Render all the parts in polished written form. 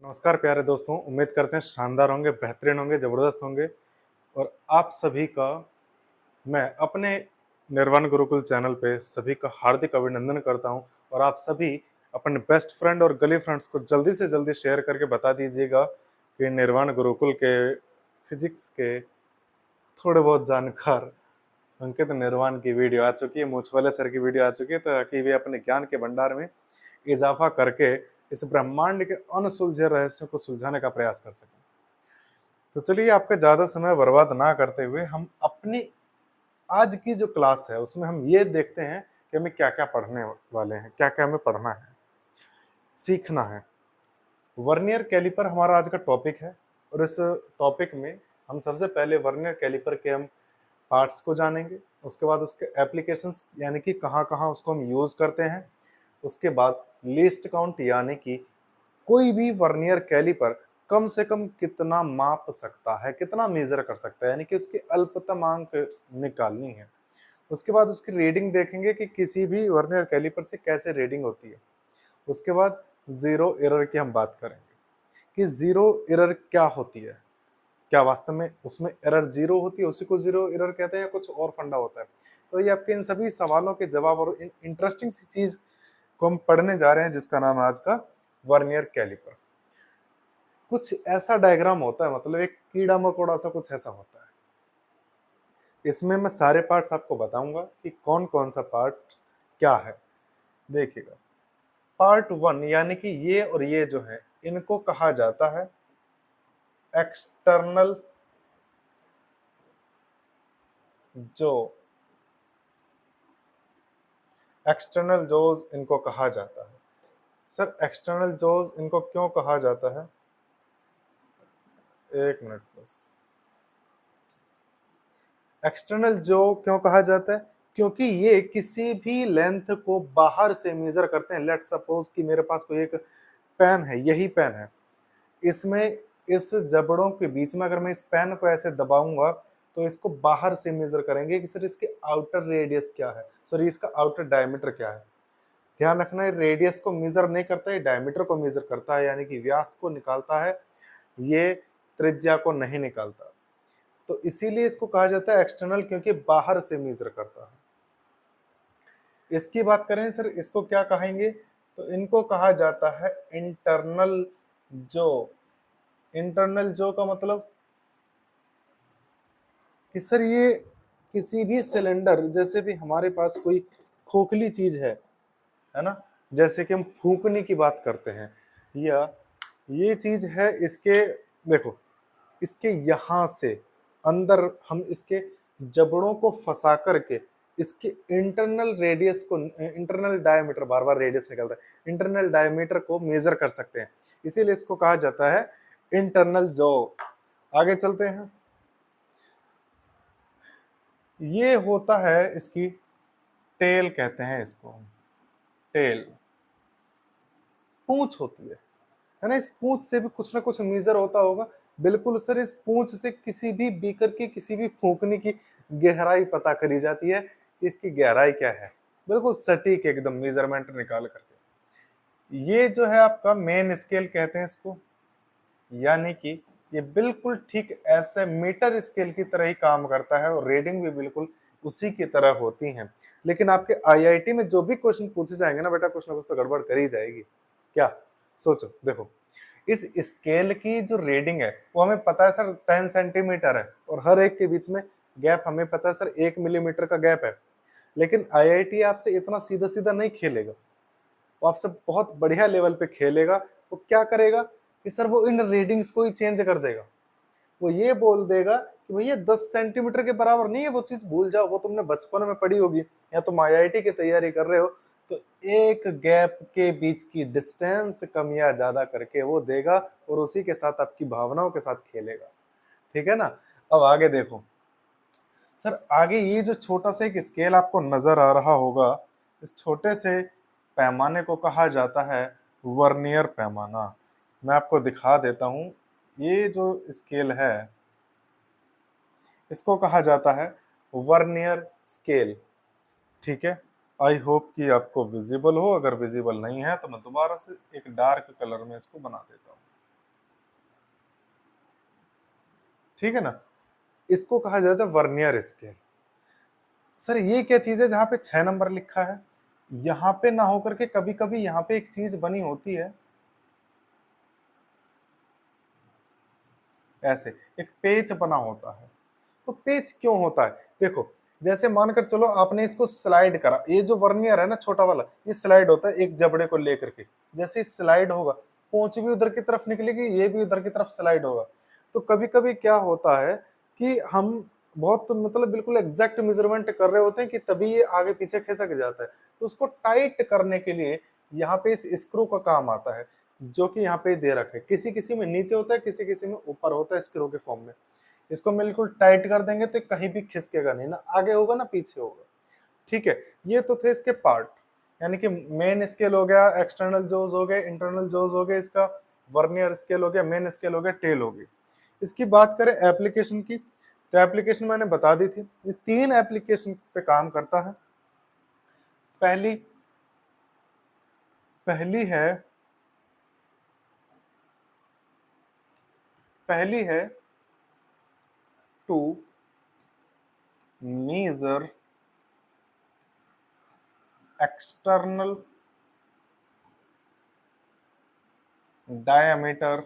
नमस्कार प्यारे दोस्तों, उम्मीद करते हैं शानदार होंगे, बेहतरीन होंगे, ज़बरदस्त होंगे। और आप सभी का मैं अपने निर्वाण गुरुकुल चैनल पे सभी का हार्दिक अभिनंदन करता हूं। और आप सभी अपने बेस्ट फ्रेंड और गली फ्रेंड्स को जल्दी से जल्दी शेयर करके बता दीजिएगा कि निर्वाण गुरुकुल के फिजिक्स के थोड़े बहुत जानकार अंकित निर्वाण की वीडियो आ चुकी है, मूछवाले सर की वीडियो आ चुकी है, ताकि वे अपने ज्ञान के भंडार में इजाफा करके इस ब्रह्मांड के अनसुलझे रहस्यों को सुलझाने का प्रयास कर सकें। तो चलिए, आपका ज्यादा समय बर्बाद ना करते हुए हम अपनी आज की जो क्लास है उसमें हम ये देखते हैं कि हमें क्या क्या पढ़ने वाले हैं, क्या क्या हमें पढ़ना है, सीखना है। वर्नियर कैलिपर हमारा आज का टॉपिक है। और इस टॉपिक में हम सबसे पहले वर्नियर कैलिपर के हम पार्ट्स को जानेंगे, उसके बाद उसके एप्लीकेशंस यानी कि कहाँ कहाँ उसको हम यूज करते हैं, उसके बाद लीस्ट काउंट यानी कि कोई भी वर्नियर कैलिपर कम से कम कितना माप सकता है, कितना मेजर कर सकता है, यानी कि उसकी अल्पतम अंक निकालनी है। उसके बाद उसकी रीडिंग देखेंगे कि किसी भी वर्नियर कैलिपर से कैसे रीडिंग होती है। उसके बाद जीरो एरर की हम बात करेंगे कि जीरो एरर क्या होती है, क्या वास्तव में उसमें एरर जीरो होती है, उसी को जीरो एरर कहते हैं या कुछ और फंडा होता है। तो ये आपके इन सभी सवालों के जवाब और इंटरेस्टिंग सी चीज को हम पढ़ने जा रहे हैं, जिसका नाम है आज का वर्नियर कैलिपर। कुछ ऐसा डायग्राम होता है, मतलब एक कीड़ा मकोड़ा सा कुछ ऐसा होता है। इसमें मैं सारे पार्ट्स आपको बताऊंगा कि कौन कौन सा पार्ट क्या है। देखिएगा, पार्ट वन यानी कि ये और ये जो है, इनको कहा जाता है एक्सटर्नल जो, एक्सटर्नल जोज इनको कहा जाता है। सर एक्सटर्नल जोज इनको क्यों कहा जाता है, एक मिनट बस। एक्सटर्नल जो क्यों कहा जाता है, क्योंकि ये किसी भी लेंथ को बाहर से मेजर करते हैं। लेट सपोज कि मेरे पास कोई एक पेन है, यही पेन है, इसमें इस जबड़ों के बीच में अगर मैं इस पेन को ऐसे दबाऊंगा तो इसको बाहर से मेजर करेंगे कि सर इसके आउटर रेडियस क्या है, सॉरी इसका आउटर डायमीटर क्या है। ध्यान रखना है, रेडियस को मेजर नहीं करता है, डायमीटर को मेजर करता है, यानी कि व्यास को निकालता है, ये त्रिज्या को नहीं निकालता। तो इसीलिए इसको कहा जाता है एक्सटर्नल, क्योंकि बाहर से मेजर करता है। इसकी बात करें सर, इसको क्या कहेंगे, तो इनको कहा जाता है इंटरनल जो। इंटरनल जो का मतलब कि सर ये किसी भी सिलेंडर, जैसे भी हमारे पास कोई खोखली चीज है ना, जैसे कि हम फूकने की बात करते हैं, या ये चीज है, इसके देखो, इसके यहां से अंदर हम इसके जबड़ों को फंसा करके इसके इंटरनल रेडियस को, इंटरनल डायमीटर, बार बार रेडियस निकलता है, इंटरनल डायमीटर को मेजर कर सकते हैं। इसीलिए इसको कहा जाता है इंटरनल जो। आगे चलते हैं, ये होता है इसकी टेल कहते हैं इसको, टेल पूंछ होती है ना। इस पूंछ से भी कुछ ना कुछ मेजर होता होगा। बिल्कुल सर, इस पूंछ से किसी भी बीकर की, किसी भी फूकने की गहराई पता करी जाती है कि इसकी गहराई क्या है, बिल्कुल सटीक एकदम मेजरमेंट निकाल करके। ये जो है आपका मेन स्केल कहते हैं इसको, यानी कि ये बिल्कुल ठीक ऐसे मीटर स्केल की तरह ही काम करता है और रीडिंग भी बिल्कुल उसी की तरह होती हैं। लेकिन आपके आईआईटी में जो भी क्वेश्चन पूछे जाएंगे ना बेटा, कुछ ना कुछ तो गड़बड़ करी जाएगी। क्या सोचो, देखो इस स्केल की जो रीडिंग है वो हमें पता है सर 10 सेंटीमीटर है, और हर एक के बीच में गैप हमें पता है सर 1 मिलीमीटर का गैप है। लेकिन आईआईटी आपसे इतना सीधा सीधा नहीं खेलेगा, वो आपसे बहुत बढ़िया लेवल पे खेलेगा। वो क्या करेगा कि सर वो इन रीडिंग्स को ही चेंज कर देगा। वो ये बोल देगा कि भैया 10 सेंटीमीटर के बराबर नहीं है, वो चीज भूल जाओ, वो तुमने बचपन में पढ़ी होगी, या तुम आईआईटी की तैयारी कर रहे हो, तो एक गैप के बीच की डिस्टेंस कम या ज्यादा करके वो देगा और उसी के साथ आपकी भावनाओं के साथ खेलेगा। ठीक है ना। अब आगे देखो सर, आगे ये जो छोटा सा एक स्केल आपको नजर आ रहा होगा, इस छोटे से पैमाने को कहा जाता है वर्नियर पैमाना। मैं आपको दिखा देता हूं, ये जो स्केल है इसको कहा जाता है वर्नियर स्केल। ठीक है, आई होप कि आपको विजिबल हो। अगर विजिबल नहीं है तो मैं दोबारा से एक डार्क कलर में इसको बना देता हूँ। ठीक है ना। इसको कहा जाता है वर्नियर स्केल। सर ये क्या चीज है जहां पे 6 नंबर लिखा है? यहां पे ना होकर के कभी कभी यहाँ पे एक चीज बनी होती है ऐसे, एक पेच बना होता है। तो पेच क्यों होता है? देखो, जैसे मानकर चलो आपने इसको स्लाइड करा, ये जो वर्नियर है ना छोटा वाला, ये स्लाइड होता है एक जबड़े को लेकर के। जैसे स्लाइड होगा, पोंछ भी उधर की तरफ निकलेगी, ये भी उधर की तरफ स्लाइड होगा। तो कभी कभी क्या होता है कि हम बहुत मतलब बिल्कुल एग्जैक्ट मेजरमेंट कर रहे होते हैं कि तभी ये आगे पीछे खिसक जाता है। तो उसको टाइट करने के लिए यहाँ पे इस स्क्रू का काम आता है, जो कि यहाँ पे दे रखे। किसी किसी में नीचे होता है, किसी किसी में ऊपर होता है स्क्रू के फॉर्म में। इसको बिल्कुल टाइट कर देंगे तो कहीं भी खिसकेगा नहीं, ना आगे होगा ना पीछे होगा। ठीक है, ये तो थे इसके पार्ट, यानी कि मेन स्केल हो गया, एक्सटर्नल जोज हो गए, इंटरनल जोज हो गए, इसका वर्नियर स्केल हो गया, मेन स्केल हो गया, टेल हो गई। इसकी बात करें एप्लीकेशन की, तो एप्लीकेशन मैंने बता दी थी, ये 3 एप्लीकेशन पे काम करता है। पहली पहली है पहली है to measure external diameter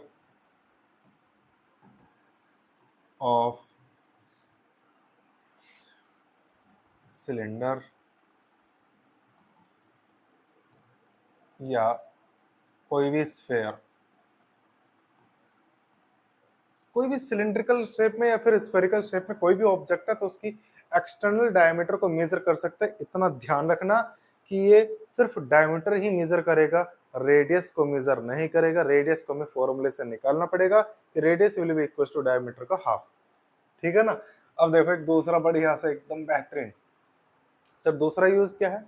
of cylinder या कोई भी स्फेयर, कोई भी सिलिंड्रिकल शेप में या फिर स्फेरिकल शेप में कोई भी ऑब्जेक्ट है तो उसकी एक्सटर्नल डायमीटर को मेजर कर सकते हैं। इतना ध्यान रखना कि ये सिर्फ डायमीटर ही मेजर करेगा, रेडियस को मेजर नहीं करेगा। रेडियस को हमें फॉर्मूले से निकालना पड़ेगा कि radius will be equal to diameter का हाफ। ठीक है ना। अब देखो एक दूसरा बढ़िया सा एकदम बेहतरीन। सर दूसरा यूज क्या है?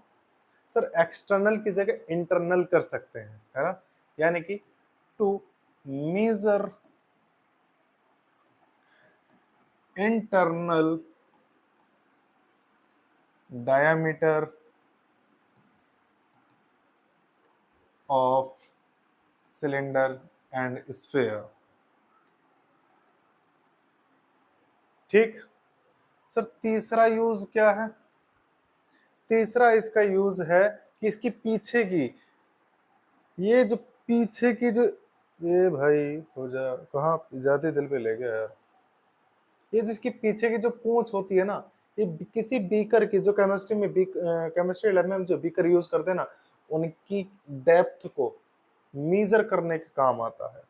सर एक्सटर्नल की जगह इंटरनल कर सकते हैं, है ना। यानी कि to measure internal diameter of cylinder and sphere. ठीक। सर तीसरा यूज क्या है? तीसरा इसका यूज है कि इसकी पीछे की, ये जो पीछे की जो, ये भाई हो जा, कहाँ जाते दिल पे ले गया यार। ये जिसकी पीछे की जो पूंछ होती है ना, ये किसी बीकर की, जो केमिस्ट्री में केमिस्ट्री लैब में हम जो बीकर यूज करते हैं ना, उनकी डेप्थ को मीजर करने के काम आता है।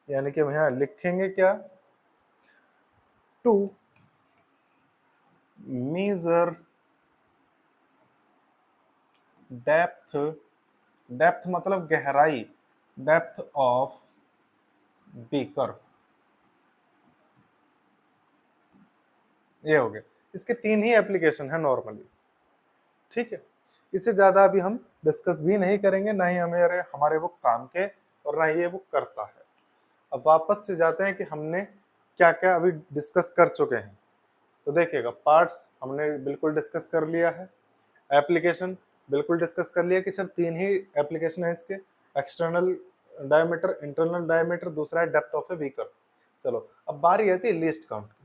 यानी कि हम यहाँ लिखेंगे क्या? टू मेजर डेप्थ, डेप्थ मतलब गहराई, डेप्थ ऑफ बीकर। ये हो गया। इसके 3 ही एप्लीकेशन है नॉर्मली। ठीक है, इससे ज्यादा अभी हम डिस्कस भी नहीं करेंगे, ना ही हमें हमारे वो काम के और ना ही ये वो करता है। अब वापस से जाते हैं कि हमने क्या क्या अभी डिस्कस कर चुके हैं। तो देखिएगा, पार्ट्स हमने बिल्कुल डिस्कस कर लिया है, एप्लीकेशन बिल्कुल डिस्कस कर लिया कि सर 3 ही एप्लीकेशन है इसके, एक्सटर्नल डायमीटर, इंटरनल डायमीटर, दूसरा है डेप्थ ऑफ ए बीकर। चलो अब बारी आती है लीस्ट काउंट की।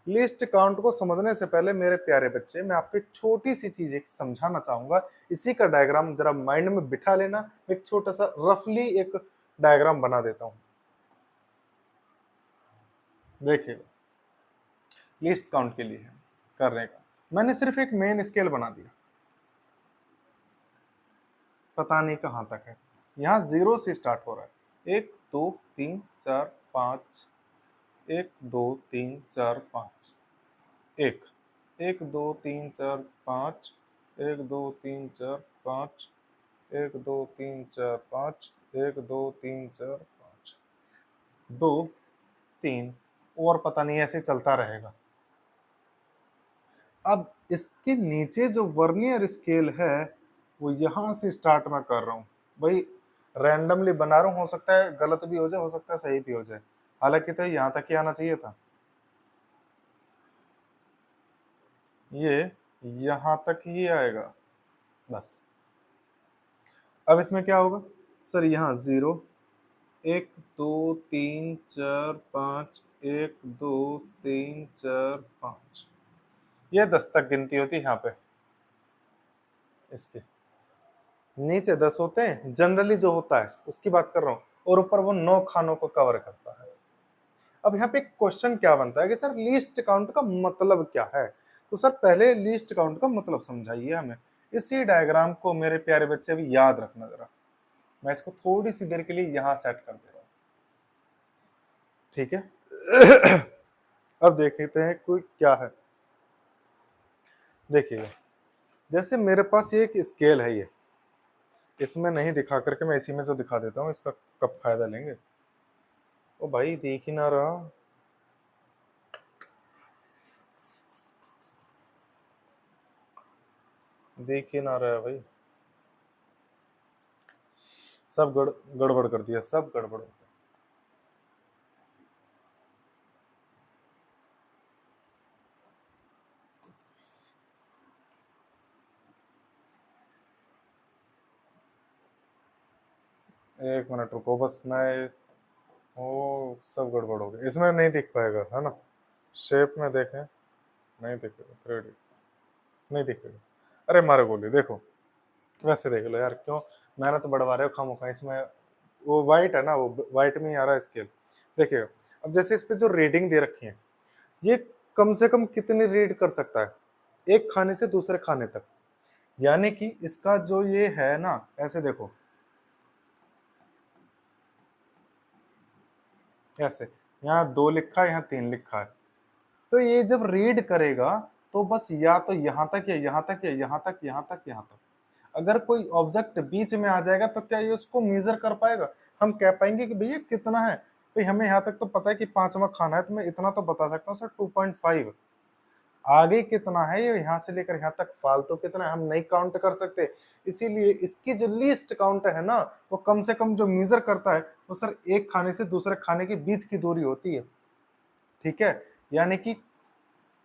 लीस्ट काउंट को समझने से पहले मेरे प्यारे बच्चे, मैं आपको एक छोटी सी चीज एक समझाना चाहूंगा। इसी का डायग्राम जरा माइंड में बिठा लेना। एक छोटा सा रफली एक डायग्राम बना देता हूं, देखिएगा। लीस्ट काउंट के लिए है करने का, मैंने सिर्फ एक मेन स्केल बना दिया, पता नहीं कहां तक है। यहाँ 0 से स्टार्ट हो रहा है, 1 2 3 4 5, 1 2 3 4 5, 1 1 2 3 4 5, 1 2 3 4 5, 1 2 3 4 5, 1 2 3 4 5, 2 3, और पता नहीं ऐसे चलता रहेगा। अब इसके नीचे जो वर्नियर स्केल है वो यहां से स्टार्ट मैं कर रहा हूं भाई, रैंडमली बना रहा हूं, हो सकता है गलत भी हो जाए, हो सकता है सही भी हो जाए। हालांकि तो यहां तक ही आना चाहिए था, ये यहां तक ही आएगा बस। अब इसमें क्या होगा? सर यहाँ 0 एक दो तीन चार पाँच, एक दो तीन चार पाँच, ये 10 तक गिनती होती है यहाँ पे इसकी। नीचे 10 होते हैं जनरली जो होता है उसकी बात कर रहा हूँ, और ऊपर वो 9 खानों को कवर करता है। अब यहाँ पे क्वेश्चन क्या बनता है कि सर लीस्ट काउंट का मतलब क्या है? तो सर पहले लीस्ट काउंट का मतलब समझाइए हमें। इसी डायग्राम को मेरे प्यारे बच्चे भी याद रखना जरा। मैं इसको थोड़ी सी देर के लिए यहाँ सेट कर दे रहा हूँ, ठीक है? अब देखते हैं कोई क्या है। देखिएगा, जैसे मेरे पास ये एक स्केल है, ये इसमें नहीं दिखा करके मैं इसी में जो दिखा देता हूँ, इसका कब फायदा लेंगे। ओ भाई देख ही ना रहा, देख ही ना रहा है भाई, सब गड़बड़ कर दिया, सब गड़बड़। एक मिनट रुको बस, मैं ओ सब गड़बड़ हो गया, इसमें नहीं दिख पाएगा है ना, शेप में देखें, नहीं दिखेगा, 3D नहीं दिखेगा। अरे मारे गोली देखो, वैसे देख लो यार, क्यों मेहनत बढ़वा रहे हो खामोखा इसमें। वो वाइट है ना, वो वाइट में ही आ रहा है स्केल, देखिएगा। अब जैसे इस पे जो रीडिंग दे रखी है, ये कम से कम कितनी रीड कर सकता है, एक खाने से दूसरे खाने तक। यानी कि इसका जो ये है ना, ऐसे देखो, ऐसे यहाँ 2 लिखा है, यहाँ 3 लिखा है, तो ये जब रीड करेगा तो बस या तो यहाँ तक या यहाँ तक या यहाँ तक, यहाँ तक, यहाँ तक। अगर कोई ऑब्जेक्ट बीच में आ जाएगा तो क्या ये उसको मेजर कर पाएगा? हम कह पाएंगे कि भैया कितना है? भाई हमें यहाँ तक तो पता है कि 5वां खाना है, तो मैं इतना तो बता सकता हूँ सर 2.5। आगे कितना है ये, यहाँ से लेकर यहाँ तक फालतू कितना है हम नहीं काउंट कर सकते। इसीलिए इसकी जो लीस्ट काउंट है ना, वो कम से कम जो मेजर करता है वो सर एक खाने से दूसरे खाने के बीच की दूरी होती है, ठीक है? यानी कि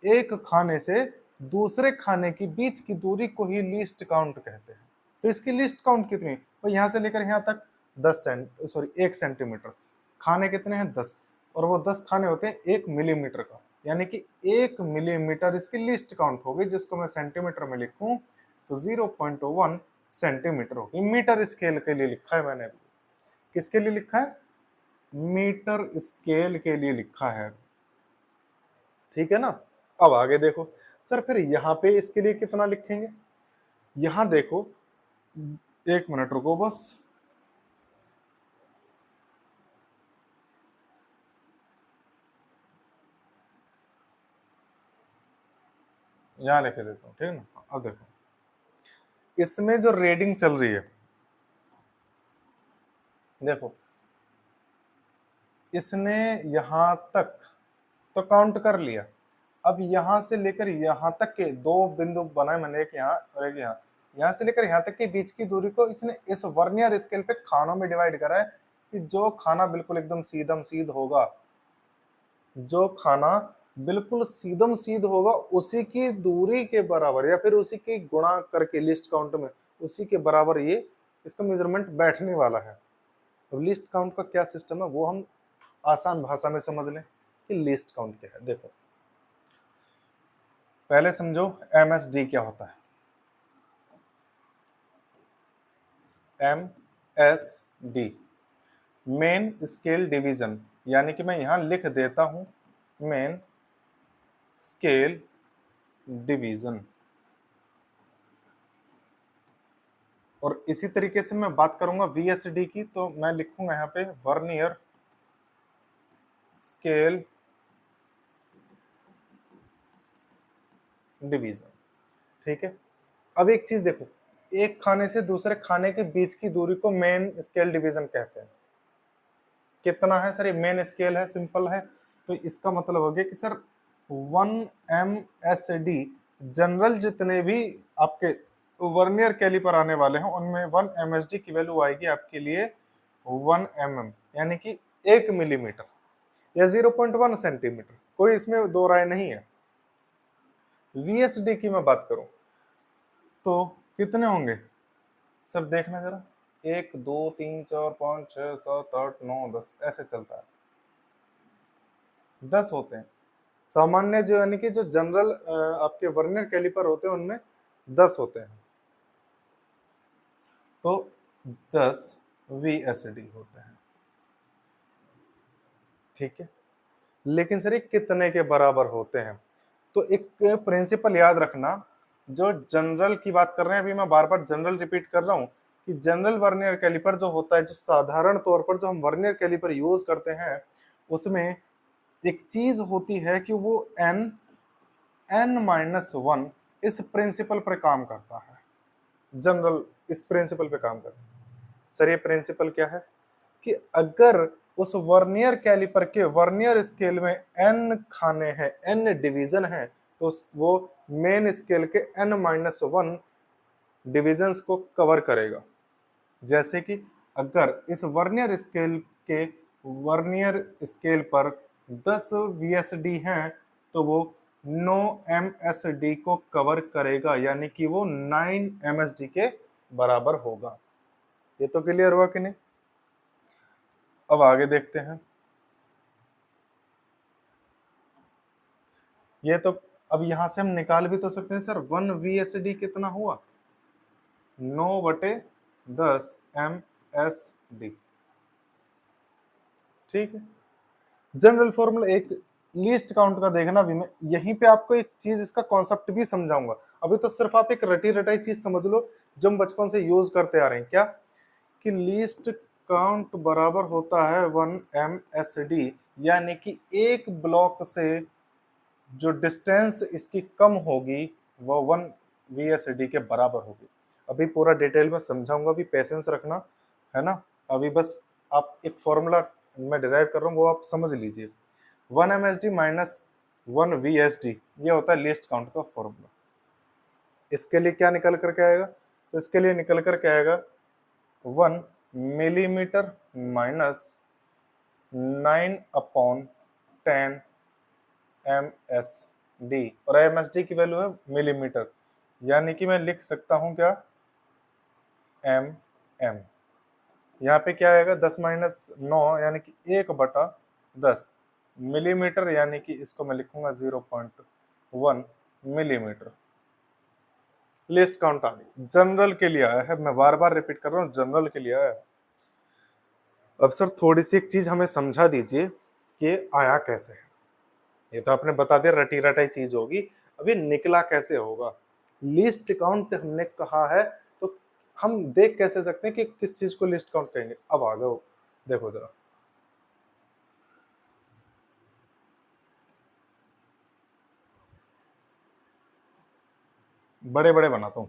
एक खाने से दूसरे खाने के बीच की दूरी को ही लीस्ट काउंट कहते हैं। तो इसकी लिस्ट काउंट कितनी? तो यहाँ से लेकर यहाँ तक 1 सेंटीमीटर। खाने कितने हैं? 10, और वो 10 खाने होते हैं 1 मिलीमीटर का, यानी कि 1 मिलीमीटर इसकी लिस्ट काउंट होगी, जिसको मैं सेंटीमीटर में लिखूं तो 0.1 सेंटीमीटर होगी। मीटर स्केल के लिए लिखा है मैंने, किसके लिए लिखा है? मीटर स्केल के लिए लिखा है, ठीक है ना? अब आगे देखो सर, फिर यहाँ पे इसके लिए कितना लिखेंगे? यहाँ देखो, एक मिनट रुको बस, यहाँ लिखे देता हूँ, ठीक है ना? अब देखो, इसमें जो रीडिंग चल रही है, देखो इसने यहाँ तक तो काउंट कर लिया। अब यहाँ से लेकर यहाँ तक के 2 बिंदु बनाए मैंने, एक यहाँ और एक यहाँ। यहाँ से लेकर यहाँ तक के बीच की दूरी को इसने इस वर्नियर स्केल पे खानों में डिवाइड करा है, कि जो खाना बिल्कुल एकदम सीधम सीध होगा, जो खाना बिल्कुल सीधम सीध होगा, उसी की दूरी के बराबर या फिर उसी की गुणा करके लिस्ट काउंट में उसी के बराबर ये इसका मेजरमेंट बैठने वाला है। अब लिस्ट काउंट का क्या सिस्टम है वो हम आसान भाषा में समझ लें कि लिस्ट काउंट क्या है। देखो पहले समझो MSD क्या होता है। MSD मेन स्केल डिवीजन, यानी कि मैं यहां लिख देता हूं मेन स्केल डिवीजन। और इसी तरीके से मैं बात करूंगा VSD की, तो मैं लिखूंगा यहाँ पे वर्नियर स्केल डिवीजन, ठीक है? अब एक चीज देखो, एक खाने से दूसरे खाने के बीच की दूरी को मेन स्केल डिवीजन कहते हैं। कितना है सर? ये मेन स्केल है, सिंपल है, तो इसका मतलब हो गया कि सर 1 MSD जनरल जितने भी आपके वर्नियर कैलिपर आने वाले हैं उनमें 1 MSD की वैल्यू आएगी आपके लिए 1 mm, यानी कि 1 मिलीमीटर या 0.1 सेंटीमीटर, कोई इसमें दो राय नहीं है। VSD की मैं बात करूं तो कितने होंगे सर? देखना जरा, 1 2 3 4 5 6 7 8 9 10 ऐसे चलता है। 10 होते हैं सामान्य, जो यानी कि जो जनरल आपके वर्नियर कैलिपर होते हैं उनमें 10 होते हैं। तो 10 VSD होते हैं, ठीक है। लेकिन सर ये कितने के बराबर होते हैं? तो एक प्रिंसिपल याद रखना, जो जनरल की बात कर रहे हैं, अभी मैं बार बार जनरल रिपीट कर रहा हूं कि जनरल वर्नियर कैलिपर जो होता है, जो साधारण तौर पर जो हम वर्नियर कैलिपर यूज करते हैं, उसमें एक चीज होती है कि वो n-1 इस प्रिंसिपल पर काम करता है। जनरल इस प्रिंसिपल पे काम करता है। सर ये प्रिंसिपल क्या है कि अगर उस वर्नियर कैलिपर के वर्नियर स्केल में n खाने हैं, n डिवीजन है, तो वो मेन स्केल के n-1 डिविजन्स को कवर करेगा। जैसे कि अगर इस वर्नियर स्केल पर 10 VSD हैं, तो वो 9 MSD को कवर करेगा, यानी कि वो 9 MSD के बराबर होगा। ये तो क्लियर हुआ कि नहीं? अब आगे देखते हैं। ये तो अब यहां से हम निकाल भी तो सकते हैं सर, 1 VSD कितना हुआ? 9/10 MSD, ठीक है। जनरल फॉर्मूला एक लीस्ट काउंट का देखना भी, मैं यहीं पे आपको एक चीज इसका कॉन्सेप्ट भी समझाऊंगा। अभी तो सिर्फ आप एक रटी रटाई चीज समझ लो जो हम बचपन से यूज करते आ रहे हैं, क्या कि लीस्ट काउंट बराबर होता है 1 MSD, यानी कि एक ब्लॉक से जो डिस्टेंस इसकी कम होगी वो 1 VSD के बराबर होगी। अभी पूरा डिटेल में समझाऊंगा, भी पेशेंस रखना, है ना। अभी बस आप एक फॉर्मूला मैं डिराइव कर रहा हूँ, वो आप समझ लीजिए। 1 MSD माइनस 1 VSD, ये होता है लीस्ट काउंट का फॉर्मूला। इसके लिए क्या निकल करके आएगा? तो इसके लिए निकल करके आएगा 1 मिलीमीटर माइनस 9/10 MSD, और MSD की वैल्यू है मिलीमीटर, यानी कि मैं लिख सकता हूं क्या, MM। यहाँ पे क्या आएगा, 10-9 यानी कि 1/10 मिलीमीटर, यानी कि इसको मैं लिखूंगा 0.1 मिलीमीटर। लिस्ट काउंट आ गई, जनरल के लिए आया है, मैं बार बार रिपीट कर रहा हूँ, जनरल के लिए आया है। अब सर थोड़ी सी एक चीज हमें समझा दीजिए कि आया कैसे है। ये तो आपने बता दिया रटी रटाई चीज होगी, अभी निकला कैसे होगा? लिस्ट काउंट हमने कहा है, तो हम देख कैसे सकते हैं कि किस चीज को लिस्ट काउंट कहेंगे? अब आ जाओ, देखो जरा, बड़े बड़े बनाता हूं।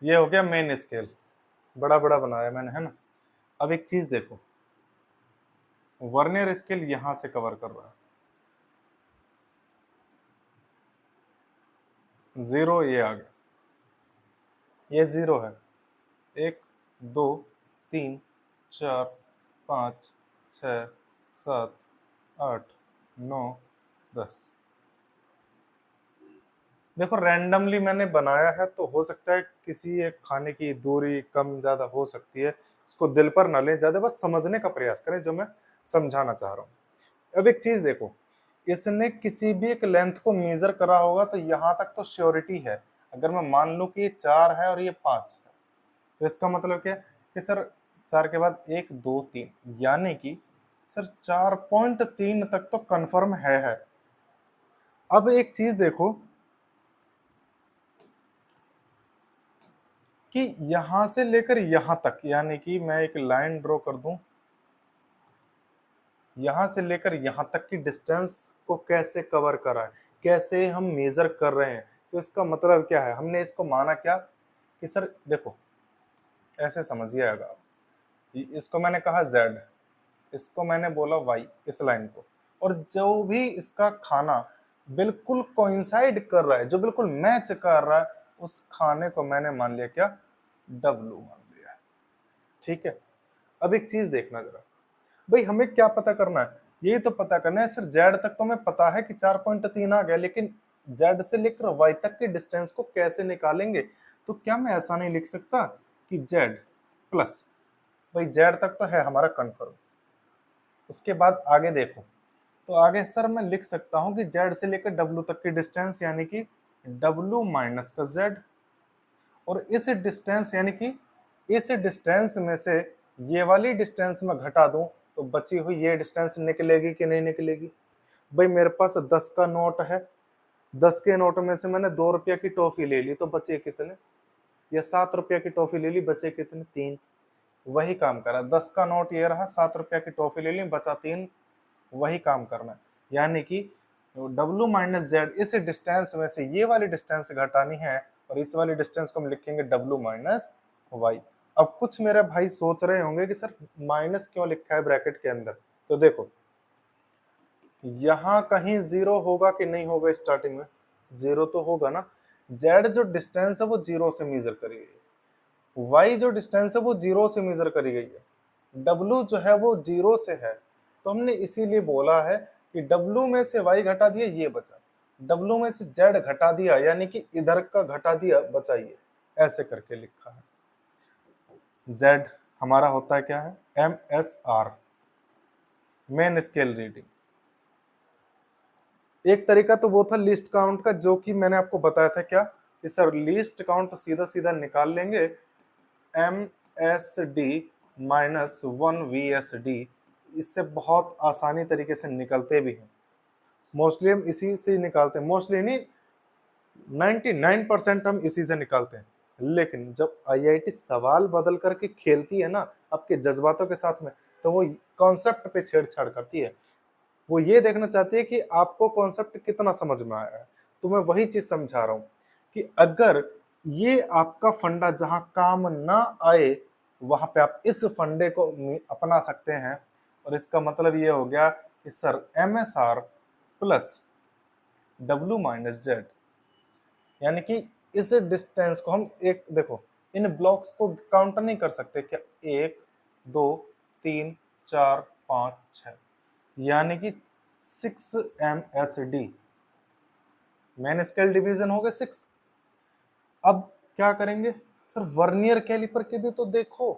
ये हो गया मेन स्केल, बड़ा बड़ा बनाया मैंने, है ना। अब एक चीज देखो, वर्नियर स्केल यहां से कवर कर रहा है, 0 ये आ गया, ये 0 है। 1 2 3 4 5 6 7 8 9 10। देखो रैंडमली मैंने बनाया है, तो हो सकता है किसी एक खाने की दूरी कम ज्यादा हो सकती है, इसको दिल पर ना लें ज्यादा, बस समझने का प्रयास करें जो मैं समझाना चाह रहा हूँ। अब एक चीज देखो, इसने किसी भी एक लेंथ को मेजर करा होगा, तो यहां तक तो श्योरिटी है। अगर मैं मान लूं कि ये 4 है और ये 5 है, तो इसका मतलब क्या कि सर 4 के बाद 1 2 3, यानी कि सर 4.3 तक तो कंफर्म है। अब एक चीज देखो कि यहां से लेकर यहां तक, यानी कि मैं एक लाइन ड्रॉ कर दूं, यहां से लेकर यहां तक की डिस्टेंस को कैसे कवर करा है, कैसे हम मेजर कर रहे हैं, तो इसका मतलब क्या है, हमने इसको माना क्या कि सर देखो ऐसे समझिएगा आप, इसको मैंने कहा Z, इसको मैंने बोला Y, इस लाइन को, और जो भी इसका खाना बिल्कुल कोइंसाइड कर रहा है, जो बिल्कुल मैच कर रहा है, उस खाने को मैंने मान लिया क्या, W मान लिया, ठीक है। अब एक चीज देखना जरा, भाई हमें क्या पता करना है, यही तो पता करना है सर। जेड तक तो हमें पता है कि 4.3 आ गया, लेकिन जेड से लेकर वाई तक के डिस्टेंस को कैसे निकालेंगे? तो क्या मैं ऐसा नहीं लिख सकता कि जेड प्लस, भाई जेड तक तो है हमारा कंफर्म, उसके बाद आगे देखो, तो आगे सर मैं लिख सकता हूं कि जेड से लेकर डब्ल्यू तक की डिस्टेंस यानी कि डब्ल्यू माइनस का जेड, और इस डिस्टेंस यानी कि इस डिस्टेंस में से ये वाली डिस्टेंस में घटा दूं तो बची हुई ये डिस्टेंस निकलेगी कि नहीं निकलेगी? भाई मेरे पास 10 का नोट है, 10 के नोट में से मैंने 2 रुपया की टॉफी ले ली तो बचे कितने? या 7 रुपया की टॉफी ले ली, बचे कितने? 3। वही काम करा, 10 का नोट ये रहा, 7 रुपया की टॉफी ले ली, बचा 3, वही काम करना है। यानी कि W माइनस जेड, इस डिस्टेंस में से ये वाली डिस्टेंस घटानी है, और इस वाली डिस्टेंस को हम लिखेंगे W माइनस वाई। अब कुछ मेरे भाई सोच रहे होंगे कि सर माइनस क्यों लिखा है ब्रैकेट के अंदर, तो देखो यहां कहीं जीरो होगा कि नहीं होगा? स्टार्टिंग में जीरो तो होगा ना। जेड जो डिस्टेंस है वो जीरो से मेजर करी गई है, वाई जो डिस्टेंस है वो जीरो से मेजर करी गई है, डब्लू जो है वो जीरो से है, तो हमने इसीलिए बोला है कि डब्लू में से वाई घटा दिया ये बचा, डब्लू में से जेड घटा दिया यानी कि इधर का घटा दिया बचा ये, ऐसे करके लिखा है। जेड हमारा होता है क्या है? M S R, main scale reading. एक तरीका तो वो था लीस्ट काउंट का, जो कि मैंने आपको बताया था क्या कि सर लीस्ट काउंट तो सीधा सीधा निकाल लेंगे, M S D minus 1 V S D, इससे बहुत आसानी तरीके से निकलते भी हैं। मोस्टली हम इसी से निकालते हैं, मोस्टली नहीं 99% हम इसी से निकालते हैं। लेकिन जब आईआईटी सवाल बदल करके खेलती है ना आपके जज्बातों के साथ में, तो वो कॉन्सेप्ट पे छेड़छाड़ करती है। वो ये देखना चाहती है कि आपको कॉन्सेप्ट कितना समझ में आया है। तो मैं वही चीज समझा रहा हूँ कि अगर ये आपका फंडा जहां काम ना आए, वहां पे आप इस फंडे को अपना सकते हैं। और इसका मतलब ये हो गया कि sir M S R plus W minus Z, यानी कि इस डिस्टेंस को हम एक देखो इन ब्लॉक्स को काउंट नहीं कर सकते क्या? 1 2 3 4 5 6, यानी कि 6 MSD, मेन स्केल डिवीजन हो गए 6। अब क्या करेंगे सर? वर्नियर कैलिपर के भी तो देखो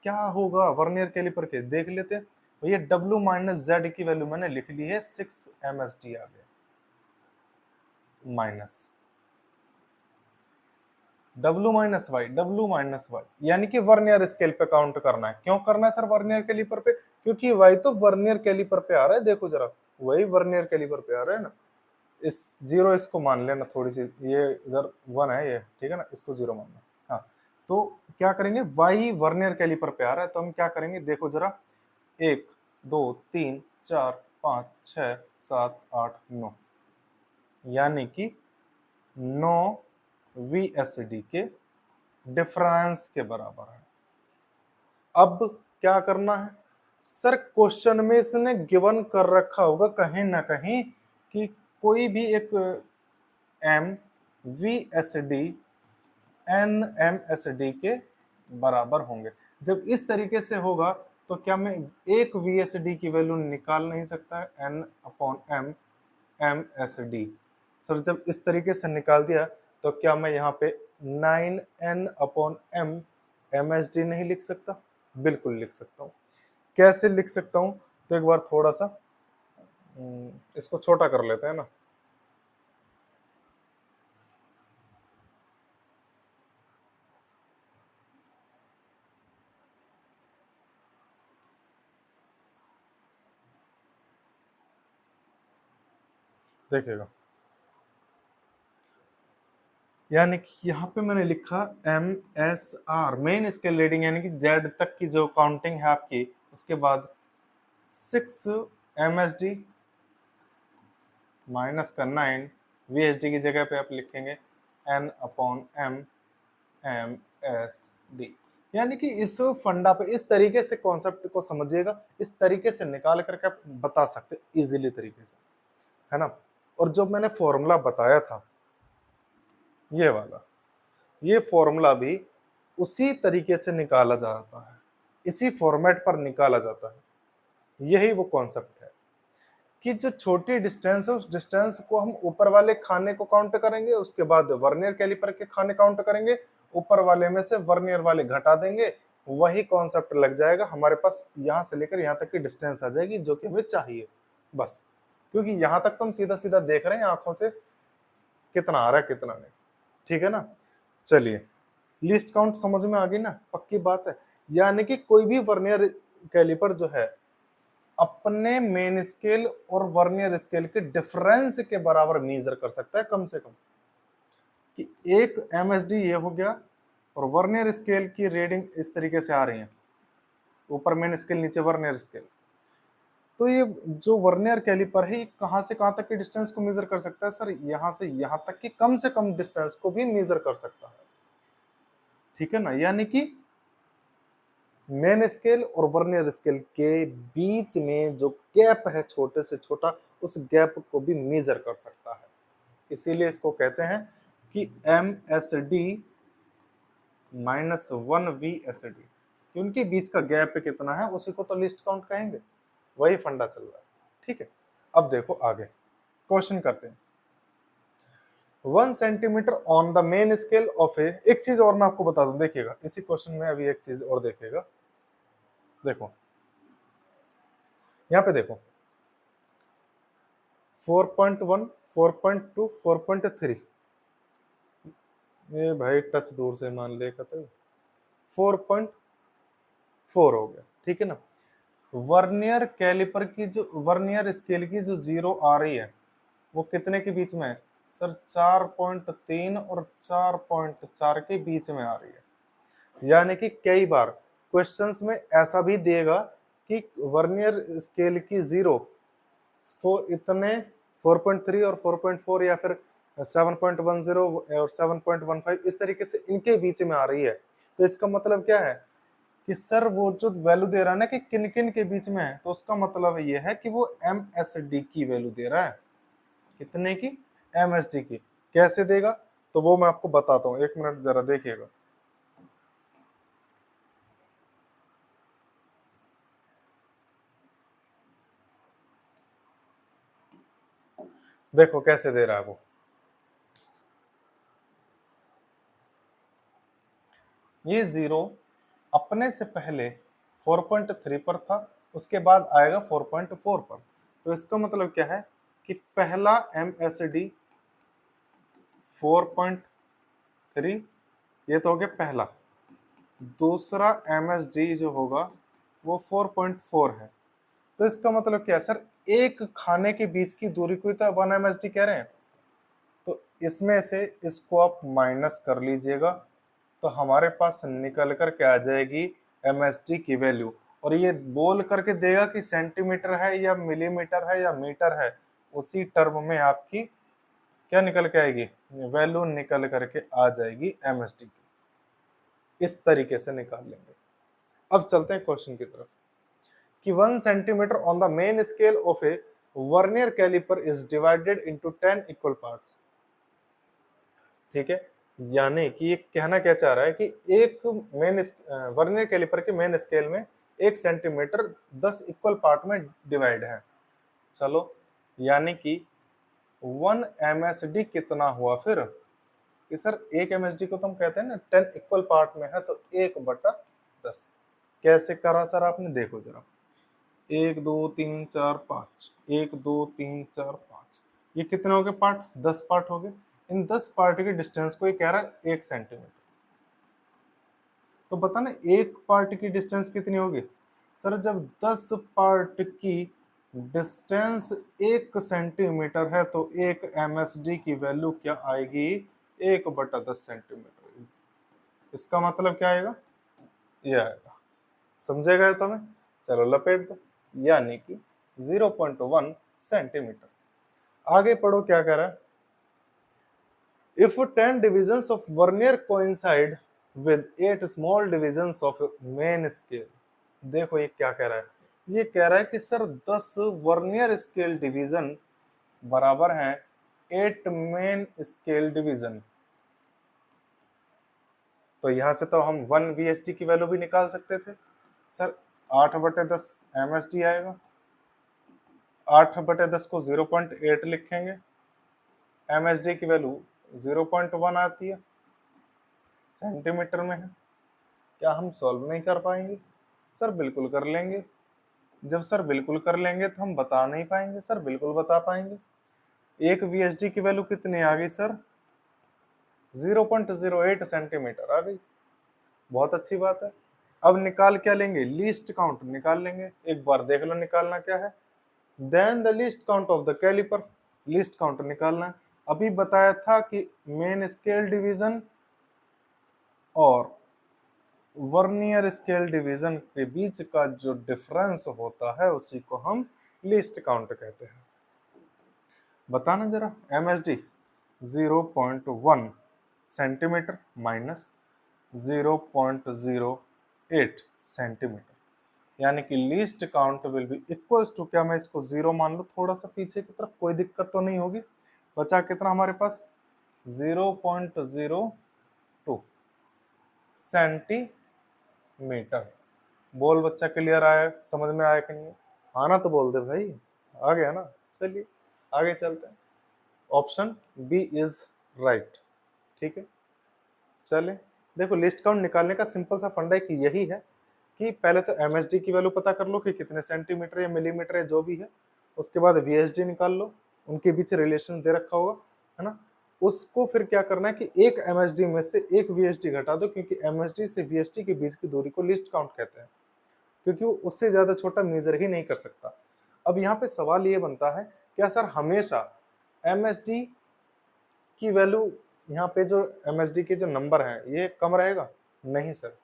क्या होगा, वर्नियर कैलिपर के देख लेते हैं। ये W माइनस जेड की वैल्यू मैंने लिख ली है, 6 MSD आ गया, minus W minus Y, W minus Y, यानी कि वर्नियर स्केल पे काउंट करना है। क्यों करना है सर वर्नियर कैलिपर पे? क्योंकि वाई तो वर्नियर कैलिपर पे आ रहा है, देखो जरा वही वर्नियर कैलिपर पे आ रहा है ना। इस जीरो इसको मान लेना, थोड़ी सी ये इधर 1 है ये, ठीक है ना, इसको जीरो मानना। हाँ, तो क्या करेंगे, वाई वर्नियर कैलिपर पे आ रहा है, तो हम क्या करेंगे देखो जरा, 1 2 3 4 5 6 7 8 9, यानी कि 9 VSD के डिफरेंस के बराबर है। अब क्या करना है सर? क्वेश्चन में इसने गिवन कर रखा होगा कहीं ना कहीं कि कोई भी एक M V S D N M S D के बराबर होंगे। जब इस तरीके से होगा तो क्या मैं एक वी एस डी की वैल्यू निकाल नहीं सकता? N upon M M S D. Sir जब इस तरीके से निकाल दिया तो क्या मैं यहाँ पे 9n upon M M S D नहीं लिख सकता? बिल्कुल लिख सकता हूँ। कैसे लिख सकता हूँ? तो एक बार थोड़ा सा इसको छोटा कर लेते हैं ना। देखिएगा, यानी कि यहाँ पे मैंने लिखा M S R main scale reading, यानी कि जेड तक की जो काउंटिंग है आपकी, उसके बाद 6 एम एस डी माइनस का 9 वी एस डी की जगह पे आप लिखेंगे N upon M M S D. यानी कि इस फंडा पे इस तरीके से कॉन्सेप्ट को समझिएगा, इस तरीके से निकाल करके आप बता सकते इजीली तरीके से, है ना। और जो मैंने फॉर्मूला बताया था ये वाला, ये फॉर्मूला भी उसी तरीके से निकाला जाता है। इसी फॉर्मेट पर निकाला जाता है। यही वो कॉन्सेप्ट है कि जो छोटी डिस्टेंस है उस डिस्टेंस को हम ऊपर वाले खाने को काउंट करेंगे, उसके बाद वर्नियर कैलिपर के खाने काउंट करेंगे, ऊपर वाले में से वर्नियर वाले घटा देंगे, वही कॉन्सेप्ट लग जाएगा हमारे पास। यहां से लेकर यहां तक की डिस्टेंस आ जाएगी जो कि हमें चाहिए बस। क्योंकि यहां तक तो हम सीधा सीधा देख रहे हैं आंखों से कितना आ रहा है कितना नहीं। ठीक है ना। चलिए, लीस्ट काउंट समझ में आ गई ना, पक्की बात है। यानी कि कोई भी वर्नियर कैलिपर जो है अपने मेन स्केल और वर्नियर स्केल के डिफरेंस के बराबर मेजर कर सकता है कम से कम। कि एक एमएसडी ये हो गया और वर्नियर स्केल की रीडिंग इस तरीके से आ रही है, ऊपर मेन स्केल नीचे वर्नियर स्केल। तो ये जो वर्नियर कैलिपर है ये कहां से कहां तक की डिस्टेंस को मेजर कर सकता है सर? यहां से यहां तक की कम से कम डिस्टेंस को भी मेजर कर सकता है। ठीक है ना। यानी कि मेन स्केल और वर्नियर स्केल के बीच में जो गैप है छोटे से छोटा, उस गैप को भी मेजर कर सकता है। इसीलिए इसको कहते हैं कि MSD -1 VSD, कि उनके बीच का गैप कितना है उसी को तो लिस्ट काउंट कहेंगे। वही फंडा चल रहा है। ठीक है। अब देखो आगे क्वेश्चन करते हैं। 1 centimetre on the main scale of a, एक चीज और मैं आपको बता दूं, देखिएगा इसी क्वेश्चन में अभी एक चीज और देखिएगा। देखो यहाँ पे देखो 4.1, 4.2, 4.3, ये भाई टच दूर से मान ले कतई 4.4 हो गया। ठीक है ना। वर्नियर कैलिपर की जो वर्नियर स्केल की जो जीरो आ रही है वो कितने के बीच में है सर? 4.3 और 4.4 के बीच में आ रही है। यानी कि कई बार क्वेश्चंस में ऐसा भी देगा कि वर्नियर स्केल की जीरो इतने 4.3 और 4.4 या फिर 7.10 और 7.15 इस तरीके से इनके बीच में आ रही है। तो इसका मतलब क्या है कि सर वो जो वैल्यू दे रहा है ना कि किन किन के बीच में है, तो उसका मतलब ये है कि वो MSD की वैल्यू दे रहा है। कितने की? MSD की। कैसे देगा तो वो मैं आपको बताता हूँ, एक मिनट जरा देखिएगा। देखो कैसे दे रहा है वो। ये जीरो अपने से पहले 4.3 पर था, उसके बाद आएगा 4.4 पर। तो इसका मतलब क्या है कि पहला MSD 4.3, ये तो हो गया पहला। दूसरा MSD जो होगा वो 4.4 है। तो इसका मतलब क्या है सर? एक खाने के बीच की दूरी को तो 1 MSD कह रहे हैं। तो इसमें से इसको आप माइनस कर लीजिएगा तो हमारे पास निकल कर के आ जाएगी MSD की वैल्यू। और ये बोल करके देगा कि सेंटीमीटर है या मिलीमीटर है या मीटर है, उसी टर्म में आपकी क्या निकल के आएगी? वैल्यू निकल करके आ जाएगी MSD की। इस तरीके से निकाल लेंगे। अब चलते हैं क्वेश्चन की तरफ कि 1 centimetre on the main scale of a vernier calliper is divided into 10 equal parts. ठीक है। यानी कि ये कहना क्या चाह रहा है कि एक मेन वर्नियर कैलिपर के मेन स्केल में 1 सेंटीमीटर 10 इक्वल पार्ट में डिवाइड है। चलो, यानी कि 1 MSD कितना हुआ फिर? कि सर 1 MSD को तो हम कहते हैं ना 10 इक्वल पार्ट में है, तो 1/10। कैसे करा सर आपने? देखो जरा, 1 2 3 4 5, 1 2 3 4 5, ये कितने हो गए पार्ट? 10 पार्ट हो गए। इन 10 पार्ट की डिस्टेंस को ये कह रहा है 1 सेंटीमीटर। तो बता ना एक पार्ट की डिस्टेंस कितनी होगी सर? जब 10 पार्ट की डिस्टेंस 1 सेंटीमीटर है तो 1 MSD की वैल्यू क्या आएगी? 1/10 सेंटीमीटर। इसका मतलब क्या आएगा? ये आएगा। समझेगा ये तो मैं? चलो लपेट दो। यानी कि 0.1 सेंटीमीटर। आगे पढ़ो क्या कह रहा है। If 10 divisions of vernier coincide with 8 small divisions of main scale, देखो ये क्या कह रहा है। ये कह रहा है कि सर 10 वर्नियर स्केल डिवीजन बराबर हैं 8 मेन स्केल डिवीजन। तो यहां से तो हम 1 VSD की वैल्यू भी निकाल सकते थे। सर 8/10 MSD आएगा। 8/10 को 0.8 लिखेंगे, MSD की वैल्यू 0.1 आती है, सेंटीमीटर में है। क्या हम सॉल्व नहीं कर पाएंगे? सर बिल्कुल कर लेंगे। जब सर बिल्कुल कर लेंगे तो हम बता नहीं पाएंगे? सर बिल्कुल बता पाएंगे। एक VSD की वैल्यू कितनी आ गई सर? 0.08 सेंटीमीटर आ गई। बहुत अच्छी बात है। अब निकाल क्या लेंगे? लीस्ट काउंट निकाल लेंगे। एक बार देख लो निकालना क्या है। Then the least count of the calliper, least count निकालना है। अभी बताया था कि मेन स्केल डिवीजन और वर्नियर स्केल डिवीजन के बीच का जो डिफरेंस होता है उसी को हम लीस्ट काउंट कहते हैं। बताना जरा। MSD 0.1 सेंटीमीटर माइनस 0.08 सेंटीमीटर, यानी कि least count will be equals to, क्या मैं इसको 0 मान लूं थोड़ा सा पीछे की तरफ, कोई दिक्कत तो नहीं होगी। बचा कितना हमारे पास? 0.02 सेंटीमीटर। बोल बच्चा क्लियर आया? समझ में आया कि नहीं? आना तो बोल दे भाई। आ गया ना? चलिए आगे चलते हैं। Option B is right. ठीक है, चले। देखो लिस्ट काउंट निकालने का सिंपल सा फंडा कि यही है कि पहले तो MSD की वैल्यू पता कर लो कि कितने सेंटीमीटर या मिलीमीटर है जो भी है। उसके बाद VSD निकाल लो, उनके बीच रिलेशन दे रखा होगा, है ना। उसको फिर क्या करना है कि एक MSD में से एक VSD घटा दो, क्योंकि MSD से VSD के बीच की दूरी को लिस्ट काउंट कहते हैं, क्योंकि वो उससे ज्यादा छोटा मेजर ही नहीं कर सकता। अब यहाँ पे सवाल ये बनता है, क्या सर हमेशा MSD की वैल्यू, यहाँ पे जो MSD के जो नंबर हैं ये कम रहेगा? नहीं सर,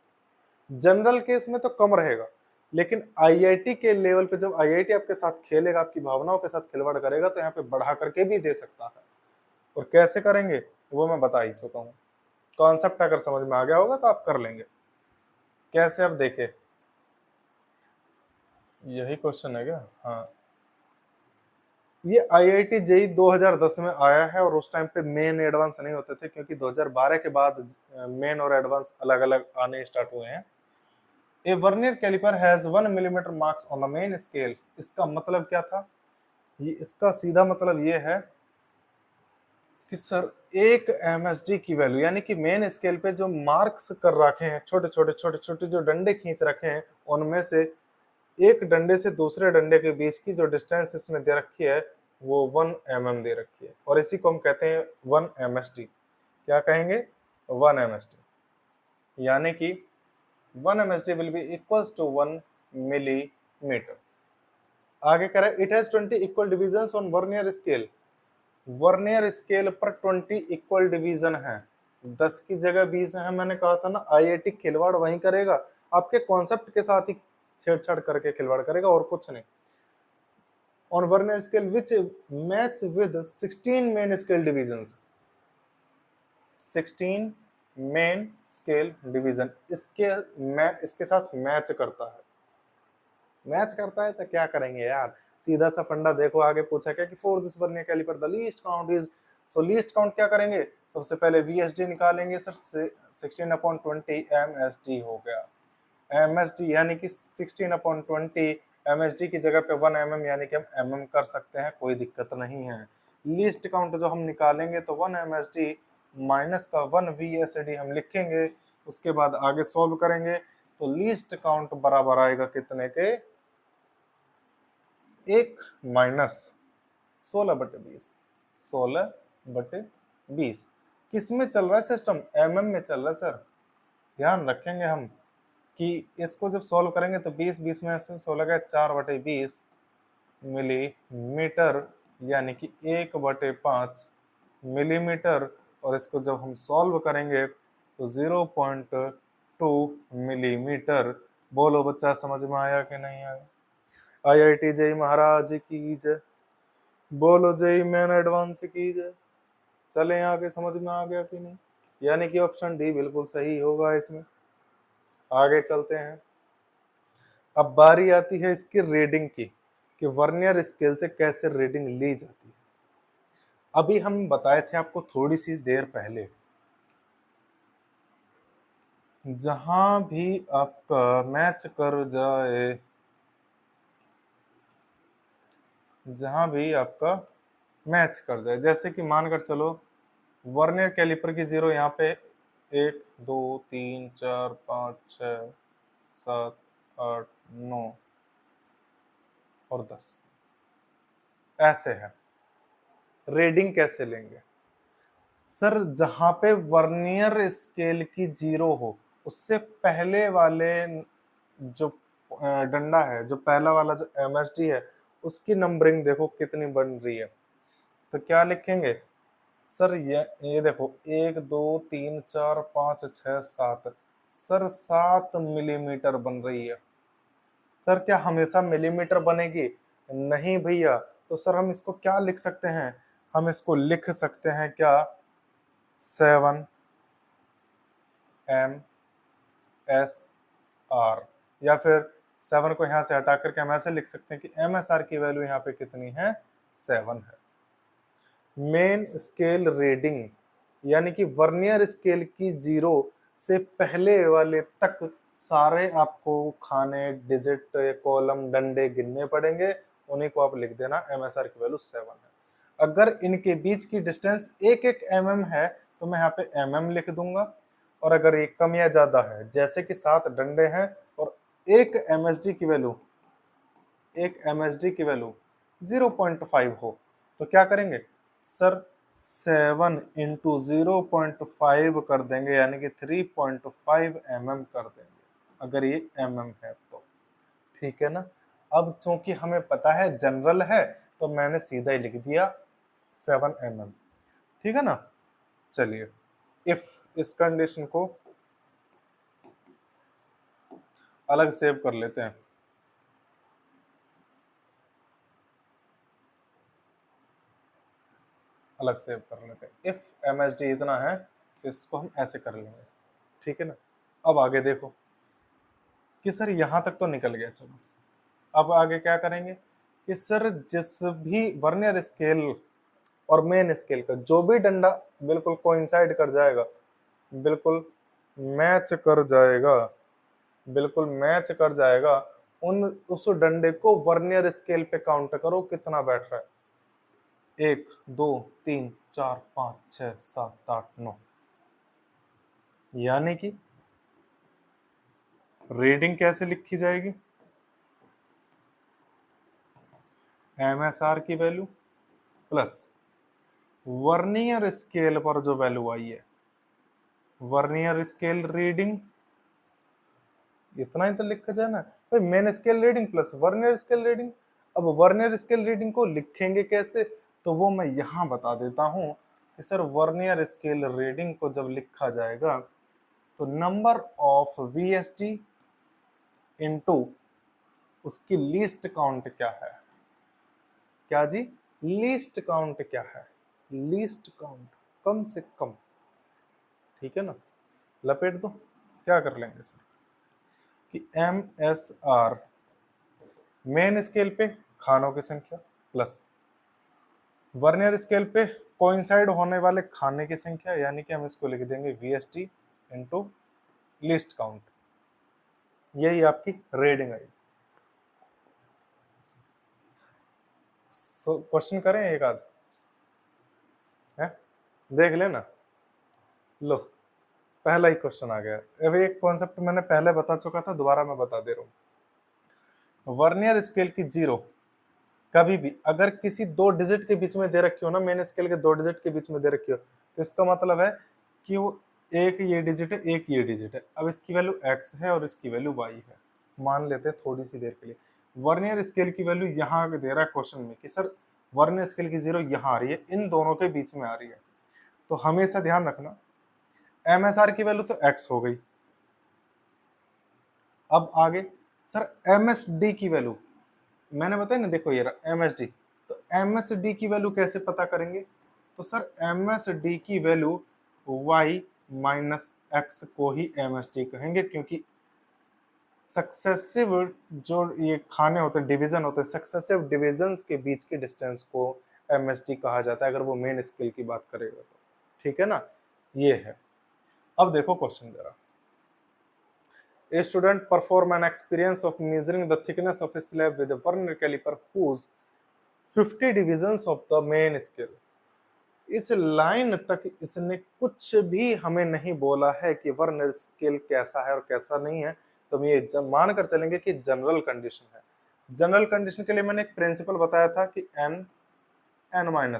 जनरल केस में तो कम रहेगा, लेकिन IIT के लेवल पे जब IIT आपके साथ खेलेगा, आपकी भावनाओं के साथ खिलवाड़ करेगा, तो यहाँ पे बढ़ा करके भी दे सकता है। और कैसे करेंगे वो मैं बता ही चुका हूँ। कॉन्सेप्ट अगर समझ में आ गया होगा तो आप कर लेंगे। कैसे? अब देखे, यही क्वेश्चन है क्या? हाँ, ये IIT JEE 2010 में आया है, और उस टाइम पे मेन एडवांस नहीं होते थे, क्योंकि 2012 के बाद मेन और एडवांस अलग अलग आने स्टार्ट हुए हैं। A vernier calliper has 1 millimetre marks on the main scale. इसका मतलब क्या था? ये इसका सीधा मतलब ये है कि सर एक MSD की वैल्यू, यानी कि मेन स्केल पे जो मार्क्स कर रखे हैं, छोटे छोटे छोटे छोटे जो डंडे खींच रखे हैं, उनमें से एक डंडे से दूसरे डंडे के बीच की जो डिस्टेंस इसमें दे रखी है वो 1 mm दे रखी है, और इसी को हम कहते हैं 1 MSD। क्या कहेंगे? 1 MSD, यानी कि 1 MSD will be equals to 1 millimetre. आगे कह रहा है it has 20 equal divisions on vernier scale. Vernier scale पर 20 इक्वल डिवीजन है, 10 की जगह 20 है। मैंने कहा था ना IIT खिलवाड़ वहीं करेगा, आपके कॉन्सेप्ट के साथ ही छेड़छाड़ करके खिलवाड़ करेगा, और कुछ नहीं। On vernier scale which match with 16 main scale divisions, 16 main scale division इसके साथ मैच करता है। मैच करता है तो क्या करेंगे यार, सीधा सा फंडा देखो। आगे पूछा क्या कि for this vernier calliper the least count is, so least count क्या करेंगे? सबसे पहले VSD निकालेंगे सर, 16/20 MSD हो गया। MSD यानी कि 16/20 MSD की जगह पे 1 mm, यानी कि हम mm कर सकते हैं, कोई दिक्कत नहीं है। लीस्ट काउंट जो हम निकालेंगे तो 1 MSD माइनस का 1 VSD हम लिखेंगे। उसके बाद आगे सॉल्व करेंगे तो लीस्ट काउंट बराबर आएगा कितने के? 1 माइनस 16/20, 16/20। किस में चल रहा है सिस्टम? MM में चल रहा है सर। ध्यान रखेंगे हम कि इसको जब सॉल्व करेंगे तो 20 में से 16 का 4/20 मिलीमीटर, यानी कि 1/5 मिलीमीटर। और इसको जब हम सॉल्व करेंगे तो 0.2 मिलीमीटर। बोलो बच्चा समझ में आया कि नहीं आया? IIT JEE महाराज की जय, बोलो JEE मेन एडवांस की जय। चले आगे, समझ में आ गया कि नहीं? यानी कि ऑप्शन डी बिल्कुल सही होगा इसमें। आगे चलते हैं। अब बारी आती है इसकी रीडिंग की, कि वर्नियर स्केल से कैसे रीडिंग ली जाती है। अभी हम बताए थे आपको थोड़ी सी देर पहले, जहां भी आपका मैच कर जाए, जहां भी आपका मैच कर जाए, जैसे कि मानकर चलो वर्नियर कैलिपर की जीरो यहाँ पे 1 2 3 4 5 6 7 8 9 और 10 ऐसे है। रीडिंग कैसे लेंगे सर? जहां पे वर्नियर स्केल की जीरो हो उससे पहले वाले जो डंडा है, जो पहला वाला जो एमएसडी है, उसकी नंबरिंग देखो कितनी बन रही है। तो क्या लिखेंगे सर? ये देखो 1 2 3 4 5 6 7, सर 7 मिलीमीटर बन रही है। सर क्या हमेशा मिलीमीटर बनेगी? नहीं भैया। तो सर हम इसको क्या लिख सकते हैं? हम इसको लिख सकते हैं क्या 7 MSR, या फिर 7 को यहां से हटा करके हम ऐसे लिख सकते हैं कि MSR की वैल्यू यहाँ पे कितनी है? 7 है। मेन स्केल रीडिंग यानी कि वर्नियर स्केल की जीरो से पहले वाले तक सारे आपको खाने, डिजिट, कॉलम, डंडे गिनने पड़ेंगे। उन्हीं को आप लिख देना। MSR की वैल्यू 7 है। अगर इनके बीच की डिस्टेंस 1-1 mm है तो मैं यहाँ पे mm लिख दूंगा। और अगर ये कम या ज्यादा है, जैसे कि 7 डंडे हैं और एक MSD की वैल्यू, एक MSD की वैल्यू 0.5 हो, तो क्या करेंगे सर? 7 इंटू 0.5 कर देंगे, यानी कि 3.5 mm कर देंगे, अगर ये mm है तो। ठीक है ना? अब चूंकि हमें पता है जनरल है, तो मैंने सीधा ही लिख दिया 7 mm। ठीक है ना? चलिए, इफ इस कंडीशन को अलग सेव कर लेते हैं। अलग सेव कर लेते हैं। इफ MSD इतना है तो इसको हम ऐसे कर लेंगे। ठीक है ना? अब आगे देखो कि सर यहां तक तो निकल गया, चलो अब आगे क्या करेंगे कि सर जिस भी वर्नियर स्केल और मेन स्केल का जो भी डंडा बिल्कुल कोइंसाइड कर जाएगा, बिल्कुल मैच कर जाएगा, बिल्कुल मैच कर जाएगा, उन उस डंडे को वर्नियर स्केल पे काउंट करो कितना बैठ रहा है। 1 2 3 4 5 6 7 8 9, यानी कि रीडिंग कैसे लिखी जाएगी? MSR की वैल्यू प्लस वर्नियर स्केल पर जो वैल्यू आई है, वर्नियर स्केल रीडिंग, इतना ही तो लिखा जाए ना भाई। Main scale reading plus vernier scale reading. अब वर्नियर स्केल रीडिंग को लिखेंगे कैसे, तो वो मैं यहां बता देता हूं कि सर वर्नियर स्केल रीडिंग को जब लिखा जाएगा तो नंबर ऑफ VSD इनटू उसकी लीस्ट काउंट क्या है। क्या जी? लीस्ट काउंट क्या है? लीस्ट काउंट कम से कम। ठीक है ना? लपेट दो। क्या कर लेंगे सर कि MSR मेन स्केल पे खानों की संख्या प्लस वर्नियर स्केल पे कोइंसाइड होने वाले खाने की संख्या, यानी कि हम इसको लिख देंगे VSD इनटू लीस्ट काउंट। यही आपकी रीडिंग आई। क्वेश्चन करें एक आध है, देख लेना। लो, पहला ही क्वेश्चन आ गया। अभी एक कॉन्सेप्ट मैंने पहले बता चुका था, दोबारा मैं बता दे रहा हूँ। वर्नियर स्केल की जीरो कभी भी अगर किसी दो डिजिट के बीच में दे रखी हो ना, मेन स्केल के दो डिजिट के बीच में दे रखी हो, तो इसका मतलब है कि वो एक ये डिजिट है, एक ये डिजिट है। अब इसकी वैल्यू x है और इसकी वैल्यू y है, मान लेते हैं थोड़ी सी देर के लिए। वर्नियर स्केल की वैल्यू यहाँ दे रहा है क्वेश्चन में कि सर वर्नियर स्केल की जीरो यहाँ आ रही है, इन दोनों के बीच में आ रही है। तो हमेशा ध्यान रखना MSR की वैल्यू तो x हो गई। अब आगे सर MSD की वैल्यू मैंने बताया ना, देखो ये रहा MSD। तो MSD की वैल्यू कैसे पता करेंगे? तो सर MSD की वैल्यू y माइनस एक्स को ही MSD कहेंगे, क्योंकि सक्सेसिव जो ये खाने होते हैं, डिवीजन होते हैं, सक्सेसिव डिविजन्स के बीच के डिस्टेंस को MSD कहा जाता है, अगर वो मेन स्केल की बात करेगा तो। ठीक है ना? ये है। अब देखो क्वेश्चन जरा, A student perform an experience of measuring the thickness of a slab with a vernier caliper whose 50 divisions of the main scale. इस लाइन तक इसने कुछ भी हमें नहीं बोला है कि वर्नियर स्केल कैसा है और कैसा नहीं है, तो हम ये मान कर चलेंगे कि जनरल कंडीशन है। जनरल कंडीशन के लिए मैंने एक प्रिंसिपल बताया था कि n-1,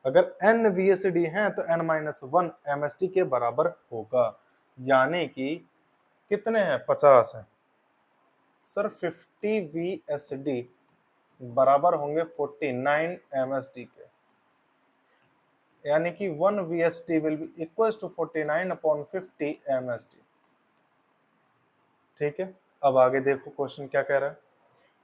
अगर n VSD है तो n-1 MSD के बराबर होगा, यानी कि कितने हैं, 50 है सर। 50 VSD बराबर होंगे 49 MSD के, यानी कि 1 VSD will be equal to 49/50 MSD। ठीक है, अब आगे देखो क्वेश्चन क्या कह रहा है।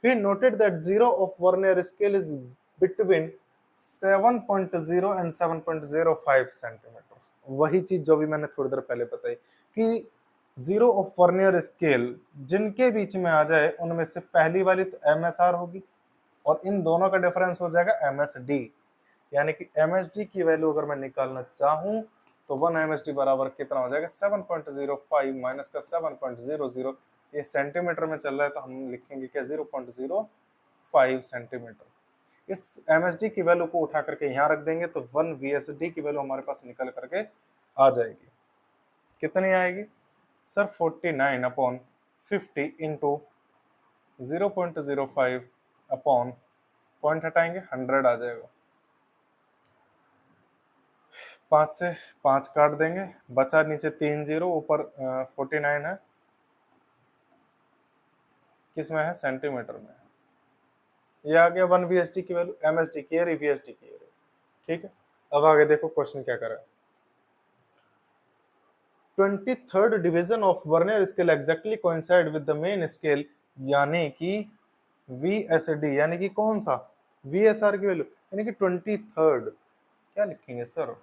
He noted that zero of Vernier scale is between 7.0 and 7.05 centimetre. वही चीज जो भी मैंने थोड़ी देर पहले बताई कि जीरो ऑफ वर्नियर स्केल जिनके बीच में आ जाए उनमें से पहली वाली तो MSR होगी और इन दोनों का डिफरेंस हो जाएगा MSD, यानी कि MSD की वैल्यू अगर मैं निकालना चाहूं तो 1 MSD बराबर कितना हो जाएगा, 7.05 माइनस का 7.00, ये सेंटीमीटर में चल रहा है तो हम लिखेंगे क्या, 0.05 सेंटीमीटर। इस MSD की वैल्यू को उठा करके यहाँ रख देंगे तो 1 VSD की वैल्यू हमारे पास निकल करके आ जाएगी। कितनी आएगी सर, 49/50 इंटू 0.05 अपॉन पॉइंट हटाएंगे 100 आ जाएगा। 5 से 5 काट देंगे, बचा नीचे 3 जीरो, ऊपर 49 है, किस में है, सेंटीमीटर में है। ये आ गया 1 VSD की वैल्यू, MSD की है, VSD की है। ठीक है, अब आगे देखो क्वेश्चन क्या कर रहा है। 23rd division of vernier scale exactly coincide with the main scale, यानी कि VSD, यानी कि कौन सा, VSR की वैल्यू, यानी कि 23rd क्या लिखेंगे सर,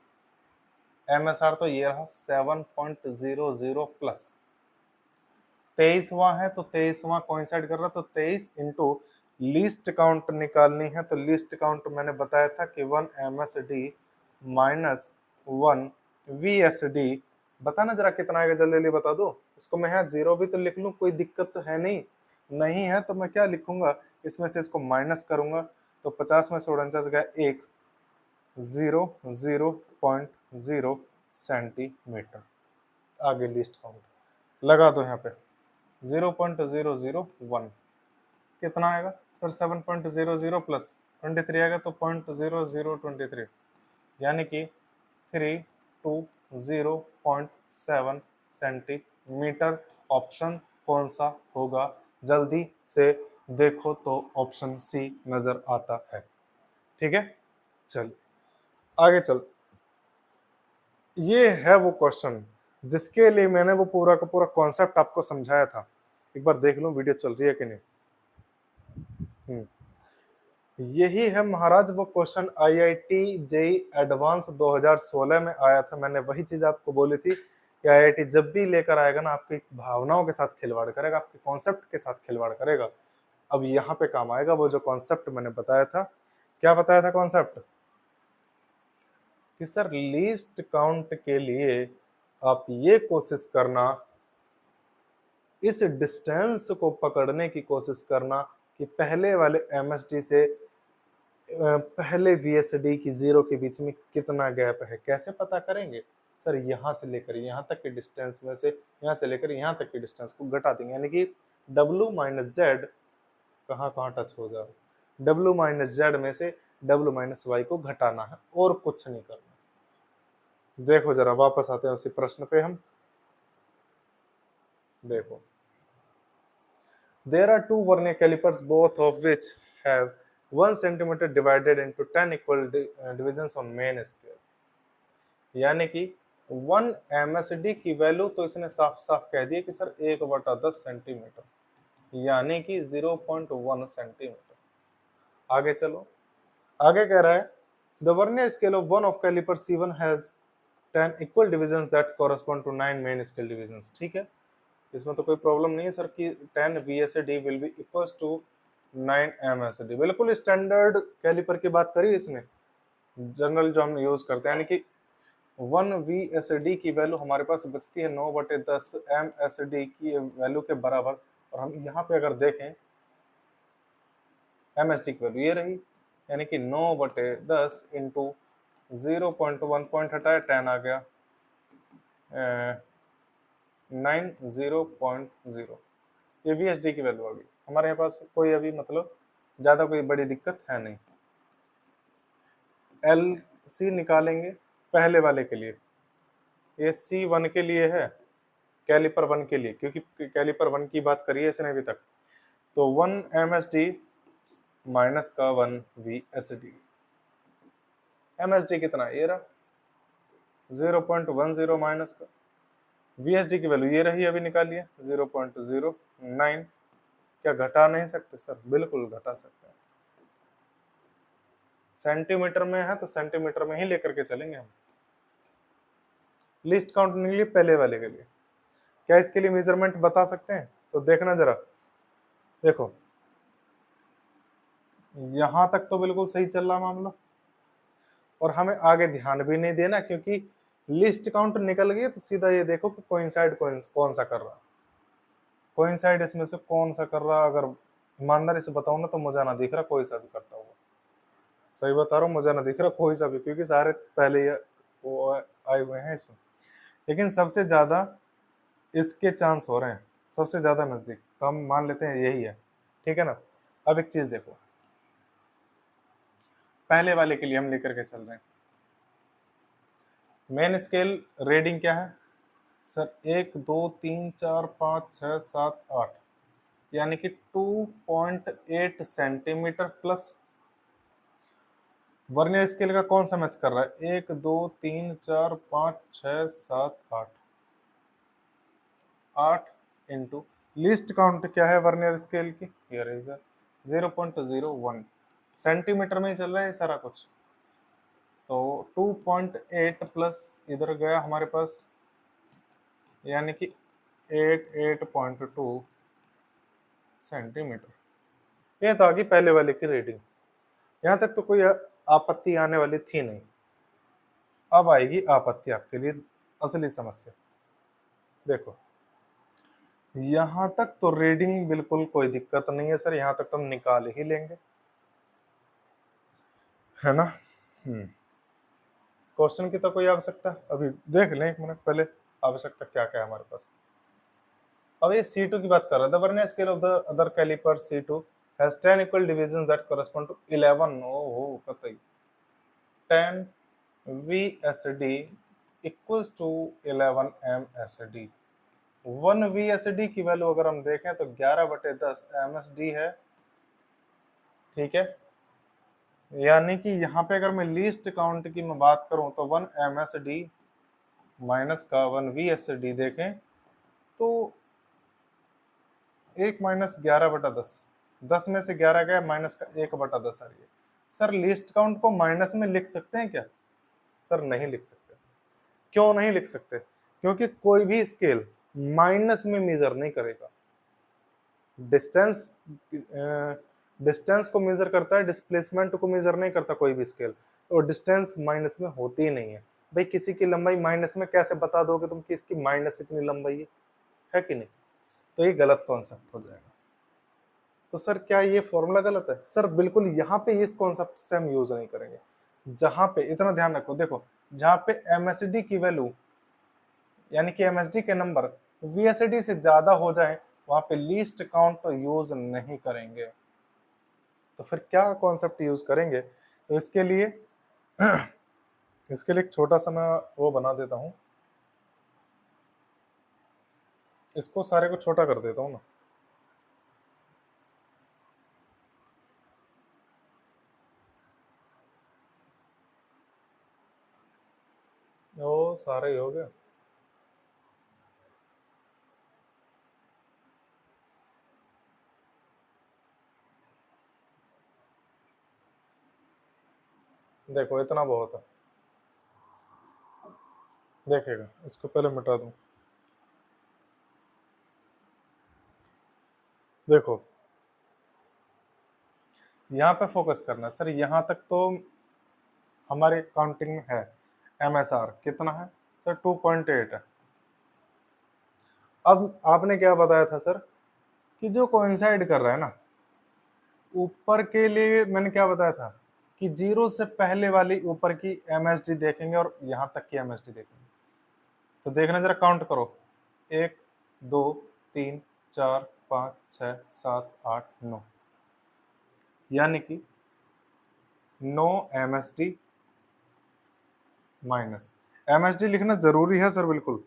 MSR तो ये रहा 7.00 प्लस 23वां है तो 23वां कोइंसाइड कर रहा, तो 23 इंटू लीस्ट काउंट निकालनी है, तो लीस्ट काउंट मैंने बताया था कि 1 MSD माइनस 1 VSD, बताना जरा कितना आएगा, जल्दी जल्दी बता दो। इसको मैं यहाँ जीरो भी तो लिख लूँ, कोई दिक्कत तो है नहीं, नहीं है तो मैं क्या लिखूंगा, इसमें से इसको माइनस करूंगा तो 50 में से 49 गया 1, 0.0 सेंटीमीटर। आगे लिस्ट काउंट लगा दो यहाँ पे 0.001, कितना आएगा सर, 7.00 प्लस 23 आएगा तो 0.0023, यानी कि 320.7 सेंटीमीटर। ऑप्शन कौन सा होगा, जल्दी से देखो तो ऑप्शन सी नजर आता है। ठीक है, चलिए आगे चल। ये है वो क्वेश्चन जिसके लिए मैंने वो पूरा का पूरा कॉन्सेप्ट आपको समझाया था, एक बार देख लो वीडियो चल रही है कि नहीं। यही है महाराज वो क्वेश्चन IIT JEE एडवांस 2016 में आया था। मैंने वही चीज आपको बोली थी कि IIT जब भी लेकर आएगा ना, आपकी भावनाओं के साथ खिलवाड़ करेगा, आपके कॉन्सेप्ट के साथ खिलवाड़ करेगा। अब यहाँ पे काम आएगा वो जो कॉन्सेप्ट मैंने बताया था। क्या बताया था कॉन्सेप्ट, कि सर लीस्ट काउंट के लिए आप ये कोशिश करना, इस डिस्टेंस को पकड़ने की कोशिश करना कि पहले वाले MSD से पहले VSD की जीरो के बीच में कितना गैप है। कैसे पता करेंगे सर, यहाँ से लेकर यहाँ तक के डिस्टेंस में से, यहाँ से लेकर यहाँ तक के डिस्टेंस को घटा देंगे, यानी कि W माइनस जेड कहाँ कहाँ टच हो जाए, W माइनस जेड में से W माइनस वाई को घटाना है और कुछ नहीं करना। देखो जरा वापस आते हैं उसी प्रश्न पे हम, देखो there are two vernier calipers both of which have 1 centimeter divided into 10 equal divisions on main scale, यानी कि 1 MSD की वैल्यू तो इसने साफ साफ कह दिया कि सर 1/10 सेंटीमीटर, यानी कि 0.1 सेंटीमीटर। आगे चलो, आगे कह रहा है the vernier scale of one of caliper C1 has 10 equal divisions that correspond to 9 main scale divisions। ठीक है, इसमें तो कोई प्रॉब्लम नहीं है सर कि 10 VSD will be equals to 9 MSD। बिल्कुल स्टैंडर्ड कैलिपर की बात करी इसने, जनरल जो हम यूज करते हैं, यानी कि 1 VSD की वैल्यू हमारे पास बचती है 9/10 MSD की वैल्यू के बराबर। और हम यहाँ पे अगर देखें MSD की वैल्यू ये रही, यानी कि 9/10 इंटू 0.1 पॉइंट हटाया 10 आ गया 90.0। ये VSD की वैल्यू आ गई हमारे यहाँ पास। कोई अभी मतलब ज्यादा कोई बड़ी दिक्कत है नहीं। LC निकालेंगे पहले वाले के लिए, ये C1 के लिए है, कैलिपर 1 के लिए, क्योंकि कैलिपर 1 की बात करी है इसने अभी तक। तो 1 MSD माइनस का 1 VSD। MSD कितना ये रहा 0.10 माइनस का, VSD की वैल्यू ये रही अभी निकालिए 0.09। क्या घटा नहीं सकते सर? बिल्कुल घटा सकते हैं। सेंटीमीटर में है तो सेंटीमीटर में ही लेकर के चलेंगे हम। लिस्ट काउंट निकली पहले वाले के लिए। क्या इसके लिए मेजरमेंट बता सकते हैं? तो देखना जरा, देखो यहां तक तो बिल्कुल सही चल रहा मामला, और हमें आगे ध्यान भी नहीं देना, क्योंकि लिस्ट काउंट निकल गई तो सीधा ये देखो कि कोइंसाइड कौन सा कर रहा, कोइंसाइड इसमें से कौन सा कर रहा। अगर ईमानदारी से बताऊं ना तो मुझे ना दिख रहा कोई सा भी करता हुआ, सही बता रहा हूँ, मुझे ना दिख रहा कोई सा भी, क्योंकि सारे पहले वो आए हुए हैं इसमें। लेकिन सबसे ज्यादा इसके चांस हो रहे हैं, सबसे ज्यादा नजदीक, तो हम मान लेते हैं यही है, ठीक है ना। अब एक चीज देखो, पहले वाले के लिए हम लेकर के चल रहे हैं। मेन स्केल रीडिंग क्या है सर? 1 2 3 4 5 6 7 8, यानी कि 2.8 सेंटीमीटर प्लस। वर्नियर स्केल का कौन सा मैच कर रहा है? 1 2 3 4 5 6 7 8, 8 इंटू लिस्ट काउंट क्या है वर्नियर स्केल की? हियर इज 0.01 सेंटीमीटर में ही चल रहा है सारा कुछ। तो 2.8 प्लस इधर गया हमारे पास, यानी कि 8.2 सेंटीमीटर। ये तो आ गई पहले वाले की रीडिंग। यहां तक तो कोई आपत्ति आने वाली थी नहीं। अब आएगी आपत्ति आपके लिए असली समस्या। देखो यहां तक तो रीडिंग बिल्कुल कोई दिक्कत नहीं है सर, यहां तक तो हम निकाल ही लेंगे, है ना। क्वेश्चन की तो कोई आवश्यकता, अभी देख लें एक मिनट पहले आवश्यकता क्या क्या है हमारे पास। अब ये C2 की बात कर रहा है। The vernier scale of the other calliper C2 has 10 equal divisions that correspond to 11 ओहो कतई 10 VSD equals to 11 MSD। 1 VSD की वैल्यू अगर हम देखें तो 11/10 MSD है, ठीक है। यानी कि यहाँ पे अगर मैं लीस्ट काउंट की मैं बात करूं तो 1 MSD माइनस का 1 VSD देखें तो 1 माइनस 11/10, 10 में से 11 गया, माइनस का 1/10 आ रही है। सर लिस्ट काउंट को माइनस में लिख सकते हैं क्या? सर नहीं लिख सकते। क्यों नहीं लिख सकते? क्योंकि कोई भी स्केल माइनस में मेजर नहीं करेगा। डिस्टेंस डिस्टेंस को मेजर करता है, डिस्प्लेसमेंट को मेजर नहीं करता कोई भी स्केल। तो डिस्टेंस माइनस में होती ही नहीं है। भाई किसी की लंबाई माइनस में कैसे बता दोगे तुम कि इसकी माइनस इतनी लंबाई है कि नहीं? तो ये गलत कॉन्सेप्ट हो जाएगा। तो सर क्या ये फॉर्मूला गलत है? सर बिल्कुल यहाँ पे इस कॉन्सेप्ट से हम यूज नहीं करेंगे। जहां पे इतना ध्यान रखो, देखो जहां पे एमएसडी की वैल्यू यानी कि एमएसडी के नंबर वीएसडी से ज्यादा हो जाए वहां पे लीस्ट काउंट यूज नहीं करेंगे। तो फिर क्या कॉन्सेप्ट यूज करेंगे? तो इसके लिए एक छोटा सा मैं वो बना देता हूं, इसको सारे को छोटा कर देता हूं ना। ओ सारा ही हो गया। देखो इतना बहुत है, देखेगा इसको पहले मिटा दूं। देखो यहाँ पे फोकस करना है सर, यहाँ तक तो हमारे काउंटिंग में है। MSR कितना है सर? 2.8 है। अब आपने क्या बताया था सर कि जो कोइंसाइड कर रहा है ना, ऊपर के लिए मैंने क्या बताया था कि 0 से पहले वाली ऊपर की MSD देखेंगे और यहां तक की MSD देखेंगे। तो देखना जरा, काउंट करो, 1 2 3 4 5 6 7 8 9, यानी कि 9 MSD माइनस। MSD लिखना जरूरी है सर, बिल्कुल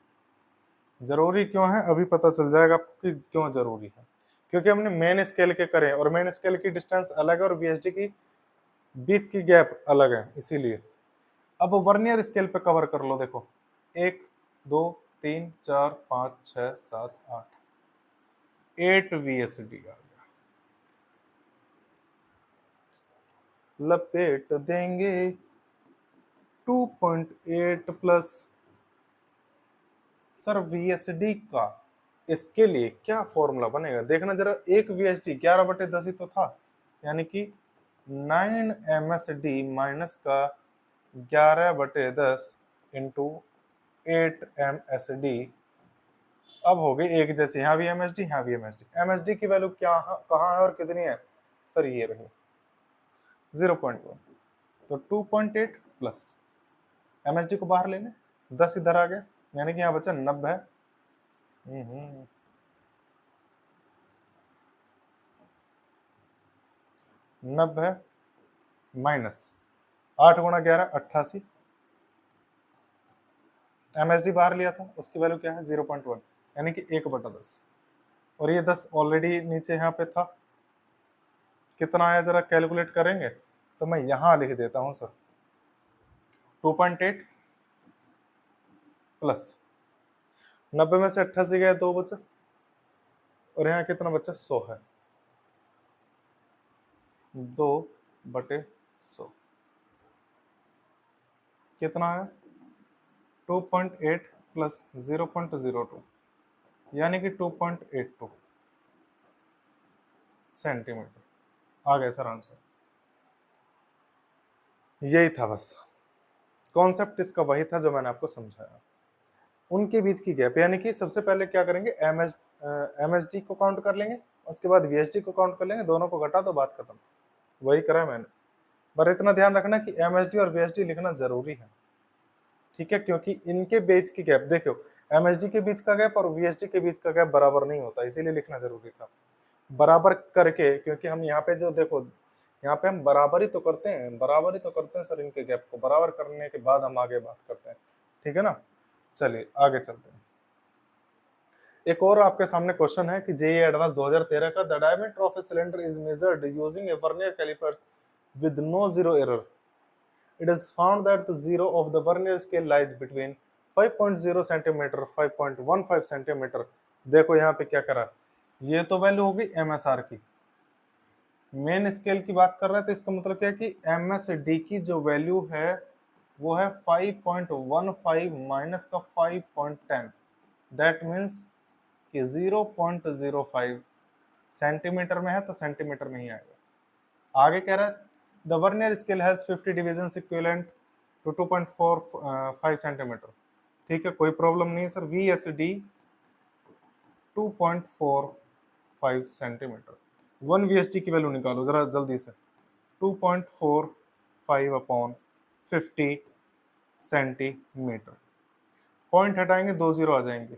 जरूरी क्यों है अभी पता चल जाएगा आपको कि क्यों जरूरी है। क्योंकि हमने मेन स्केल के करे और मेन स्केल की डिस्टेंस अलग है और VSD की बीच की गैप अलग है, इसीलिए। अब वर्नियर स्केल पे कवर कर लो, देखो 1 2 3 4 5 6 7 8, 8 VSD आ गया। लपेट देंगे 2.8 प्लस सर VSD का, इसके लिए क्या फॉर्मूला बनेगा देखना जरा। एक VSD 11/10 ही तो था, यानी कि 9 MSD माइनस का 11/10 इंटू 8 MSD। अब हो गई एक जैसे, यहाँ भी MSD यहाँ भी MSD। MSD की वैल्यू क्या कहाँ है और कितनी है सर? ये रही 0.1। तो 2.8 प्लस MSD को बाहर लेने 10 इधर आ गया, यानी कि यहाँ बचा 90। 90 माइनस 8 गुणा 11 88। MSD बाहर लिया था, उसकी वैल्यू क्या है? 0.1, यानी कि 1/10। और ये 10 ऑलरेडी नीचे यहाँ पे था, कितना आया जरा कैलकुलेट करेंगे। तो मैं यहाँ लिख देता हूँ सर, 2.8 प्लस 90 में से 88 गए 2 बचा, और यहाँ कितना बचा? 100 है, 2/100 कितना है? 2.8 प्लस 0.02, यानी कि 2.82 सेंटीमीटर आ गया सर आंसर। यही था बस, कॉन्सेप्ट इसका वही था जो मैंने आपको समझाया। उनके बीच की गैप, यानी कि सबसे पहले क्या करेंगे, MSD को काउंट कर लेंगे, उसके बाद VSD को काउंट कर लेंगे, दोनों को घटा दो, बात खत्म। वही करा मैंने, पर इतना ध्यान रखना कि MSD और VSD लिखना जरूरी है, ठीक है? क्योंकि इनके बीच की गैप देखो, MSD के बीच का गैप और VSD के बीच का गैप बराबर नहीं होता, इसीलिए लिखना जरूरी था बराबर करके। क्योंकि हम यहाँ पे जो देखो, यहाँ पे हम बराबरी तो करते हैं, बराबरी तो करते हैं सर, इनके गैप को बराबर करने के बाद हम आगे बात करते हैं, ठीक है ना? चलिए आगे चलते हैं। एक और आपके सामने क्वेश्चन है कि जेईई एडवांस 2013 का, the diameter of a cylinder is measured using a vernier callipers with no zero error. It is found that the zero of the vernier scale lies between 5.0 centimetre 5.15 centimetre. देखो यहाँ पे क्या करा, ये तो value होगी MSR की, main scale की बात कर रहे हैं, तो इसका मतलब क्या है कि MSD की जो वैल्यू है वो है 5.15 माइनस का 5.10, दैट मीन्स कि 0.05 सेंटीमीटर में है तो सेंटीमीटर में ही आएगा। आगे कह रहा है the vernier scale has 50 divisions equivalent to 2.45 centimetre. ठीक है, कोई प्रॉब्लम नहीं है सर। VSD 2.45 centimetre. 1 VSD की वैल्यू निकालो जरा जल्दी से, 2.45 अपॉन 50 सेंटीमीटर। पॉइंट हटाएंगे 2 जीरो आ जाएंगे,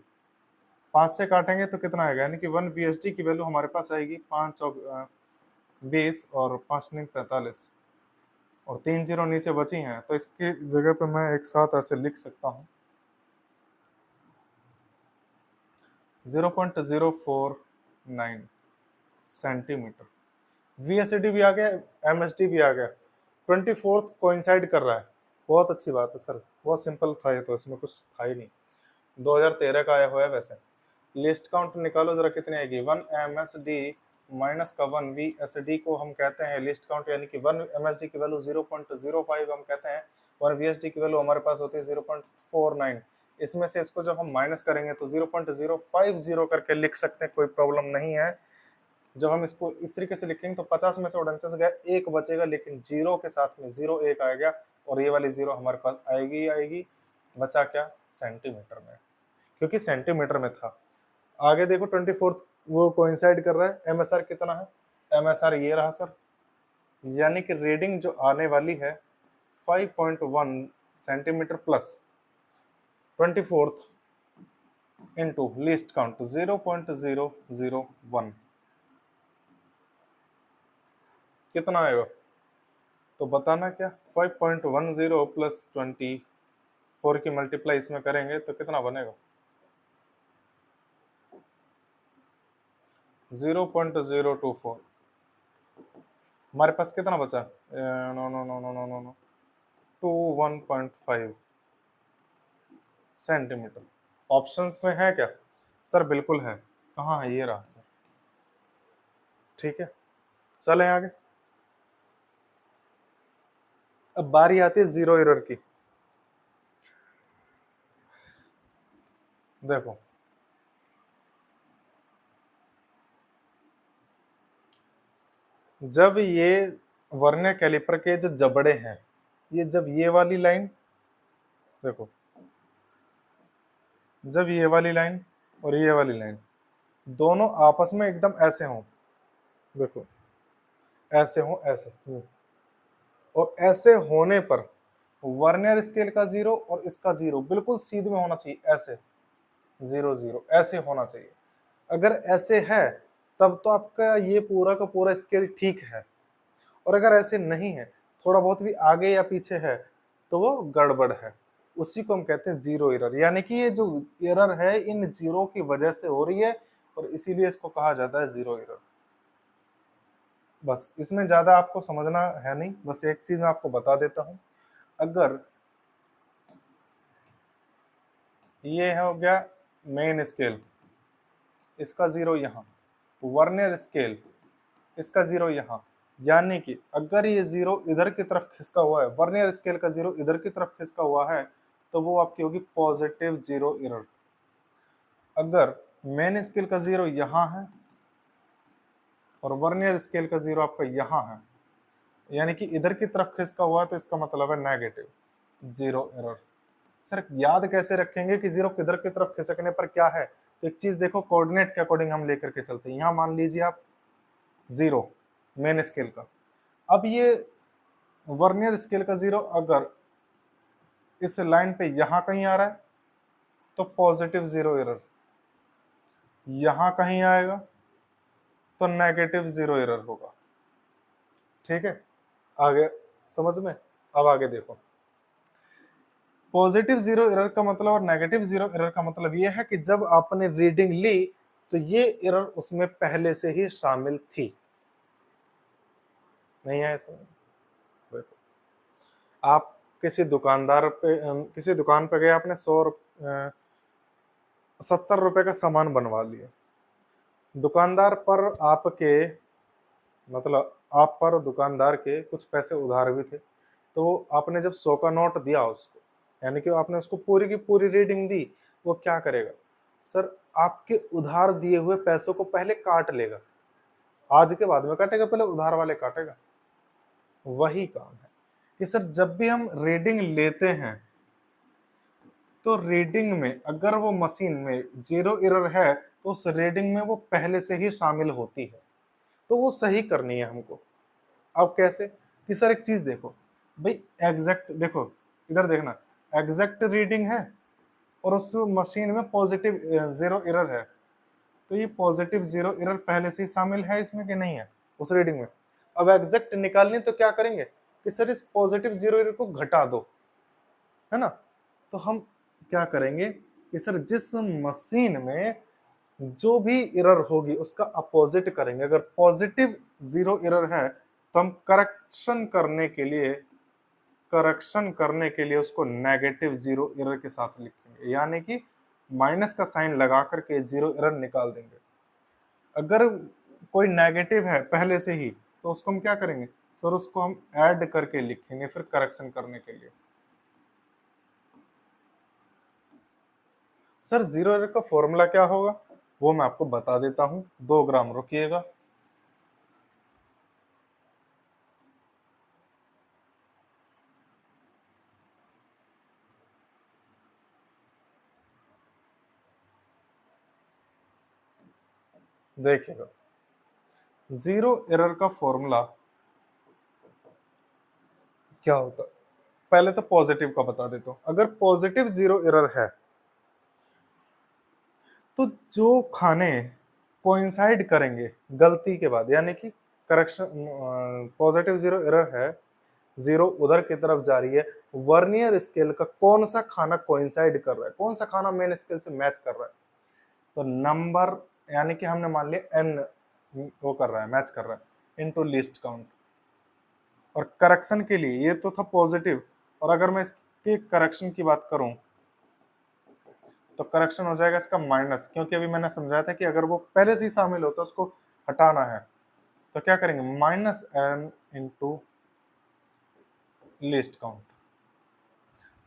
5 से काटेंगे तो कितना आएगा, यानी कि 1 VSD की वैल्यू हमारे पास आएगी 5 20 और 5 9 45, और 3 जीरो नीचे बची हैं, तो इसकी जगह पे मैं एक साथ ऐसे लिख सकता हूँ 0.049 सेंटीमीटर। VSD भी आ गया, MSD भी आ गया, 24th कोइंसाइड कर रहा है, बहुत अच्छी बात है सर, बहुत सिंपल था ये तो, इसमें कुछ था ही नहीं। 2013 का आया हुआ है। वैसे लिस्ट काउंट निकालो जरा कितनी आएगी, 1 MSD माइनस का 1 VSD को हम कहते हैं लिस्ट काउंट, यानी कि 1 MSD की वैल्यू 0.05 हम कहते हैं, 1 VSD की वैल्यू हमारे पास होती है 0.49। इसमें से इसको जब हम माइनस करेंगे तो 0.050 करके लिख सकते हैं, कोई प्रॉब्लम नहीं है। जब हम इसको इस तरीके से लिखेंगे तो 50 में से 49 गया, एक बचेगा, लेकिन जीरो के साथ में जीरो एक आ गया और ये वाली जीरो हमारे पास आएगी ही आएगी। बचा क्या? सेंटीमीटर में, क्योंकि सेंटीमीटर में था। आगे देखो 24th वो कोइंसाइड कर रहा है। एमएसआर कितना है? एमएसआर ये रहा सर, यानी कि रीडिंग जो आने वाली है 5.1 centimetre plus 24th into least count 0.001 कितना आएगा? तो बताना क्या? 5.10 प्लस 24 की मल्टीप्लाई इसमें करेंगे तो कितना बनेगा? 0.024। हमारे पास कितना बचा? No no no no no no no 1.5 centimetre. Options में है क्या? सर बिल्कुल है। कहाँ है? ये रहा सर। ठीक है, चलें आगे। अब बारी आती है जीरो एरर की। देखो जब ये वर्नियर कैलिपर के जो जबड़े हैं, ये जब ये वाली लाइन देखो, जब ये वाली लाइन और ये वाली लाइन दोनों आपस में एकदम ऐसे हों, देखो ऐसे हों, ऐसे और ऐसे होने पर वर्नियर स्केल का जीरो और इसका जीरो बिल्कुल सीधे में होना चाहिए, ऐसे 0 0 ऐसे होना चाहिए। अगर ऐसे है तब तो आपका ये पूरा का पूरा स्केल ठीक है, और अगर ऐसे नहीं है, थोड़ा बहुत भी आगे या पीछे है, तो वो गड़बड़ है। उसी को हम कहते हैं जीरो एरर, यानी कि ये जो एरर है इन जीरो की वजह से हो रही है और इसीलिए इसको कहा जाता है जीरो एरर। बस इसमें ज्यादा आपको समझना है नहीं, बस एक चीज मैं आपको बता देता हूं। अगर ये हो गया मेन स्केल, इसका जीरो यहाँ, वर्नियर स्केल इसका जीरो यहाँ, यानी कि अगर ये जीरो इधर की तरफ खिसका हुआ है, वर्नियर स्केल का जीरो इधर की तरफ खिसका हुआ है, तो वो आपकी होगी पॉजिटिव जीरो एरर। अगर मेन स्केल का जीरो यहाँ है और वर्नियर स्केल का जीरो आपका यहाँ है, यानी कि इधर की तरफ खिसका हुआ है, तो इसका मतलब है नेगेटिव जीरो एरर। सर याद कैसे रखेंगे कि जीरो किधर की तरफ खिसकने पर क्या है? तो एक चीज देखो, कोऑर्डिनेट के अकॉर्डिंग हम लेकर के चलते हैं। यहाँ मान लीजिए आप जीरो मेन स्केल का, अब ये वर्नियर स्केल का जीरो अगर इस लाइन पे यहां कहीं आ रहा है तो पॉजिटिव जीरो एरर, यहां कहीं आएगा तो नेगेटिव जीरो एरर होगा। ठीक है, आगे समझ में? अब आगे देखो, पॉजिटिव जीरो एरर का मतलब और नेगेटिव जीरो एरर का मतलब यह है कि जब आपने रीडिंग ली तो ये एरर उसमें पहले से ही शामिल थी। नहीं है समझ? देखो, आप किसी दुकानदार पे किसी दुकान पे गए, आपने 70 रुपए का सामान बनवा लिया। दुकानदार पर आपके मतलब आप पर दुकानदार के कुछ पैसे उधार भी थे, तो आपने जब 100 का नोट दिया उसको, यानी कि आपने उसको पूरी की पूरी रीडिंग दी, वो क्या करेगा? सर आपके उधार दिए हुए पैसों को पहले काट लेगा। आज के बाद में काटेगा, पहले उधार वाले काटेगा। वही काम है कि सर जब भी हम रीडिंग लेते हैं तो रीडिंग में अगर वो मशीन में जीरो एरर है तो उस रीडिंग में वो पहले से ही शामिल होती है, तो वो सही करनी है हमको। अब कैसे? कि सर एक चीज देखो भाई, एग्जैक्ट देखो, इधर देखना, एग्जैक्ट रीडिंग है और उस मशीन में पॉजिटिव जीरो एरर है, तो ये पॉजिटिव जीरो एरर पहले से ही शामिल है इसमें कि नहीं है उस रीडिंग में? अब एग्जैक्ट निकालनी तो क्या करेंगे कि सर इस पॉजिटिव जीरो एरर को घटा दो, है ना? तो हम क्या करेंगे कि सर जिस मशीन में जो भी एरर होगी उसका अपोजिट करेंगे। अगर पॉजिटिव जीरो एरर है तो हम करेक्शन करने के लिए उसको नेगेटिव जीरो एरर के साथ लिखेंगे, यानी कि माइनस का साइन लगा करके जीरो एरर निकाल देंगे। अगर कोई नेगेटिव है पहले से ही तो उसको हम क्या करेंगे? सर उसको हम ऐड करके लिखेंगे फिर करेक्शन करने के लिए। सर जीरो एरर का फॉर्मूला क्या होगा वो मैं आपको बता देता हूं, 2 ग्राम रुकिएगा। देखिएगा, जीरो एरर का फॉर्मूला क्या होता है? पहले तो पॉजिटिव का बता देता हूं। अगर पॉजिटिव जीरो एरर है तो जो खाने कोइंसाइड करेंगे गलती के बाद, यानी कि करेक्शन, पॉजिटिव जीरो एरर है, जीरो उधर की तरफ जा रही है, वर्नियर स्केल का कौन सा खाना कोइंसाइड कर रहा है, कौन सा खाना मेन स्केल से मैच कर रहा है, तो नंबर, यानी कि हमने मान लिया एन वो कर रहा है, मैच कर रहा है, इनटू लीस्ट काउंट। और करेक्शन के लिए ये तो था पॉजिटिव, और अगर मैं इसके करेक्शन की बात करूं तो करेक्शन हो जाएगा इसका माइनस, क्योंकि अभी मैंने समझाया था कि अगर वो पहले से ही शामिल हो तो उसको हटाना है, तो क्या करेंगे, minus n into least count.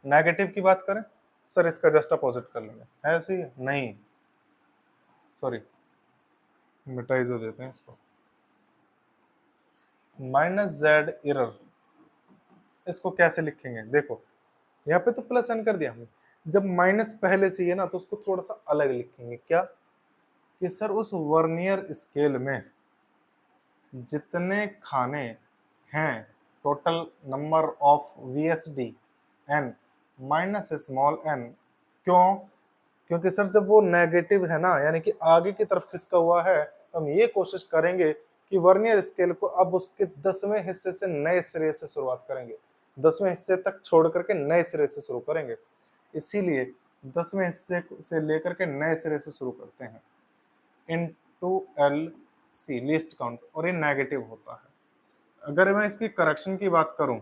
Negative की बात करें, सर इसका जस्ट अपोजिट कर लेंगे, है ऐसे ही? नहीं, सॉरी, मिटा ही जो देते हैं इसको, माइनस जेड एरर, इसको कैसे लिखेंगे, देखो यहाँ पे तो प्लस एन कर दिया हमने, जब माइनस पहले से ही है ना तो उसको थोड़ा सा अलग लिखेंगे, क्या कि सर उस वर्नियर स्केल में जितने खाने हैं, total number of VSD n minus small n, क्यों, क्योंकि सर जब वो नेगेटिव है ना, यानी कि आगे की तरफ खिसका हुआ है, तो हम ये कोशिश करेंगे कि वर्नियर स्केल को अब उसके 10वें हिस्से से नए सिरे से शुरुआत करेंगे, 10वें हिस्से तक छोड़ करके नए सिरे से शुरू करेंगे, इसीलिए 10वें हिस्से से लेकर के नए सिरे से शुरू करते हैं, into L C least count, और ये नेगेटिव होता है। अगर मैं इसकी करेक्शन की बात करूं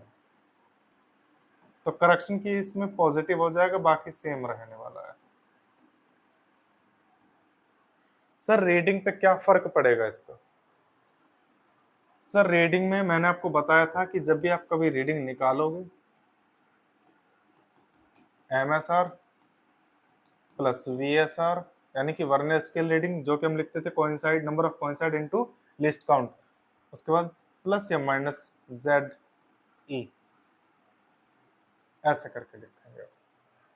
तो करेक्शन की इसमें पॉजिटिव हो जाएगा, बाकी सेम रहने वाला है। सर रीडिंग पे क्या फर्क पड़ेगा इसका, सर रीडिंग में मैंने आपको बताया था कि जब भी आप कभी रीडिंग निकालोगे, MSR प्लस VSR, यानी कि वर्नियर स्केल रीडिंग, जो कि हम लिखते थे coincide, number of coincide into list count, उसके बाद प्लस या माइनस ZE, ऐसा करके लिखेंगे,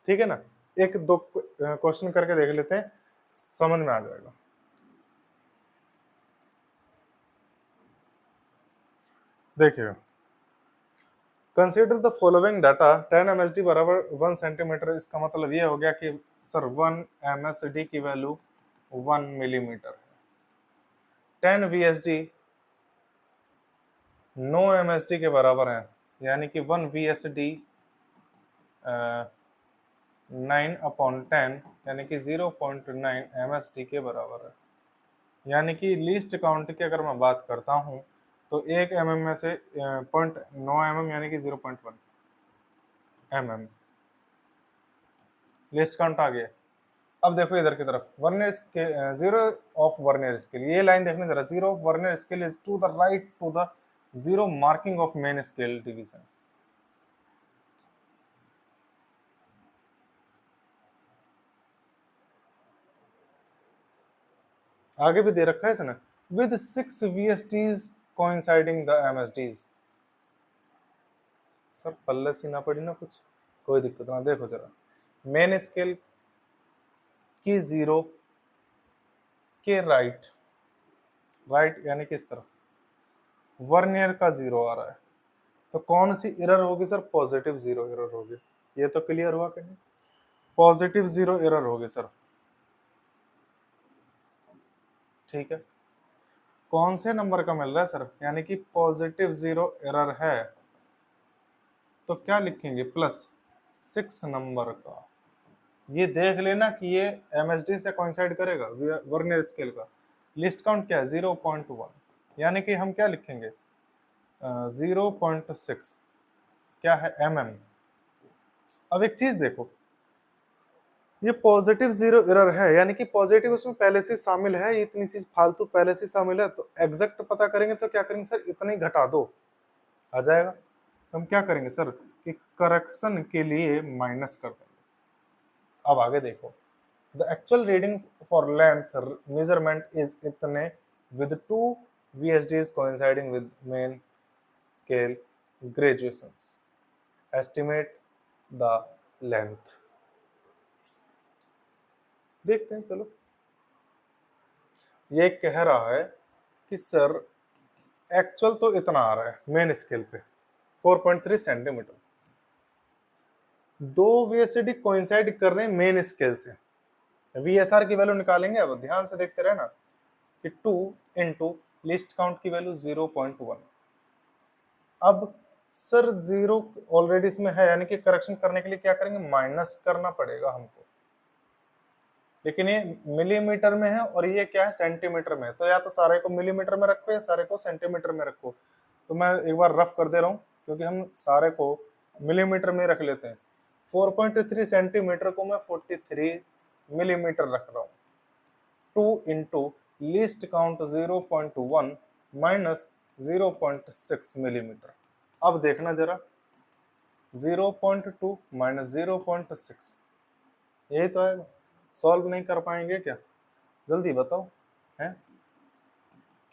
ठीक है ना। एक दो क्वेश्चन करके देख लेते हैं, समझ में आ जाएगा। देखिए, consider the following data, 10 MSD बराबर 1 सेंटीमीटर, इसका मतलब ये हो गया कि सर 1 MSD की वैल्यू 1 मिलीमीटर है, 10 VSD 9 MSD के बराबर है, यानी कि 1 VSD 9/10, यानी कि 0.9 MSD के बराबर है। यानी कि लीस्ट काउंट की अगर मैं बात करता हूं तो 1 mm में से 0.9 mm, यानी कि 0.1 mm लिस्ट काउंट आ गया। अब देखो इधर की तरफ, vernier scale, zero of vernier scale, ये लाइन देखने जरा, zero of vernier scale is to the right to the zero marking of main scale division. आगे भी दे रखा है इसने, with 6 VSDs coinciding the MSDs। Sir पल्ले सी ना पड़ी ना कुछ, कोई दिक्कत ना, देखो जरा, मेन स्केल की जीरो के राइट, राइट यानी किस तरफ, वर्नियर का जीरो आ रहा है, तो कौन सी एरर होगी सर, पॉजिटिव जीरो एरर होगी। ये तो क्लियर हुआ कि नहीं, पॉजिटिव जीरो एरर होगी सर, ठीक है। कौन से नंबर का मिल रहा है सर, यानी कि पॉजिटिव जीरो एरर है, तो क्या लिखेंगे, प्लस 6 नंबर का। ये देख लेना कि ये MSD से कोइंसाइड करेगा, वर्नियर स्केल का। लिस्ट काउंट क्या है, 0.1, यानी कि हम क्या लिखेंगे, 0.6 क्या है, mm। अब एक चीज देखो, ये पॉजिटिव जीरो एरर है, यानी कि पॉजिटिव उसमें पहले से शामिल है, ये इतनी चीज फालतू पहले से शामिल है, तो एग्जैक्ट पता करेंगे तो क्या करेंगे सर, इतना ही घटा दो, आ जाएगा। तो हम क्या करेंगे सर कि करेक्शन के लिए माइनस कर देंगे। अब आगे देखो, the actual reading for length measurement is इतने with 2 VSDs coinciding with main scale graduations, estimate the length। देखते हैं चलो, ये कह रहा है कि सर एक्चुअल तो इतना आ रहा है मेन स्केल पे 4.3 सेंटीमीटर, दो वीएसडी कोइंसाइड कर रहे हैं मेन स्केल से। वीएसआर की वैल्यू निकालेंगे, अब ध्यान से देखते रहना कि 2 इंटू लीस्ट काउंट की वैल्यू 0.1। अब सर जीरो ऑलरेडी इसमें है, यानी कि करेक्शन करने के लिए क्या करेंगे, माइनस करना पड़ेगा हमको, लेकिन ये मिलीमीटर में है और ये क्या है, सेंटीमीटर में है। तो या तो सारे को मिलीमीटर में रखो या सारे को सेंटीमीटर में रखो। तो मैं एक बार रफ कर दे रहा हूँ, क्योंकि हम सारे को मिलीमीटर में रख लेते हैं। 4.3 सेंटीमीटर को मैं 43 मिलीमीटर रख रहा हूँ। 2 into least count 0.1 minus 0.6 millimetre. अब देखना जरा, 0.2 माइनस 0.6, यही तो आएगा। सॉल्व नहीं कर पाएंगे क्या, जल्दी बताओ है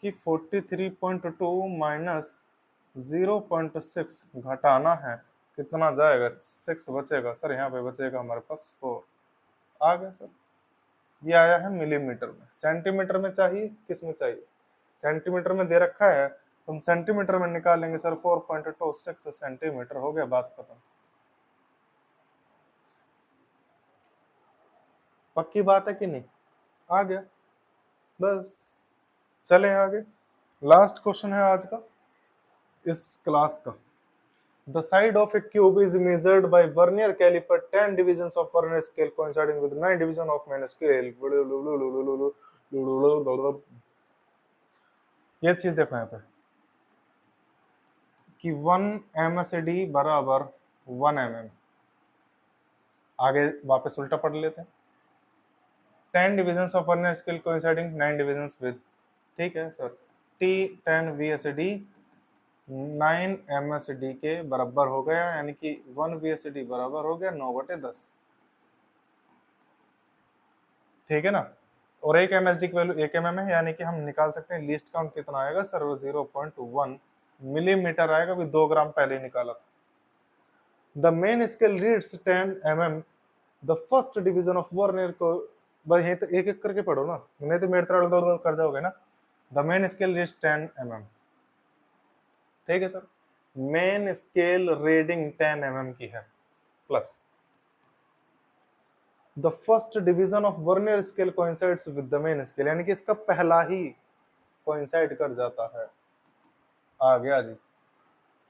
कि 43.2 माइनस 0.6 घटाना है, कितना जाएगा, 6 बचेगा सर, यहाँ पे बचेगा हमारे पास 4। आ गया सर, ये आया है मिलीमीटर में। सेंटीमीटर में चाहिए, किस में चाहिए, सेंटीमीटर में दे रखा है तो हम सेंटीमीटर में निकालेंगे सर। 4.26 सेंटीमीटर, हो गया, बात खत्म। पक्की बात है कि नहीं, आ गया, बस चले आगे। लास्ट क्वेश्चन है आज का इस क्लास का। The side of a cube is measured by vernier caliper 10 divisions of vernier scale coinciding with 9 division of main scale। ये चीज देखो यहाँ पे कि 1 MSD बराबर 1 mm। आगे वापस उल्टा पढ़ लेते हैं। 10 divisions of vernier scale coinciding 9 divisions with, ठीक है सर, T10 VSD 9 MSD के बराबर हो गया, यानी कि 1 VSD बराबर हो गया 9/10, ठीक है ना। और एक MSD की वैल्यू 1 mm है, यानी कि हम निकाल सकते हैं लीस्ट काउंट कितना आएगा सर, वो 0.1 मिलीमीटर आएगा, भी 2 ग्राम पहले ही निकाला था। The main scale reads 10 mm, the first division of vernier को, बस यही तो एक एक करके पढ़ो ना, नहीं तो मेरे तरह दौड़ कर जाओगे ना। The main scale reads 10 mm, ठीक है sir, main scale reading 10 mm की है, plus the first division of vernier scale coincides with the main scale, यानी कि इसका पहला ही कोइंसाइड कर जाता है। आ गया जी।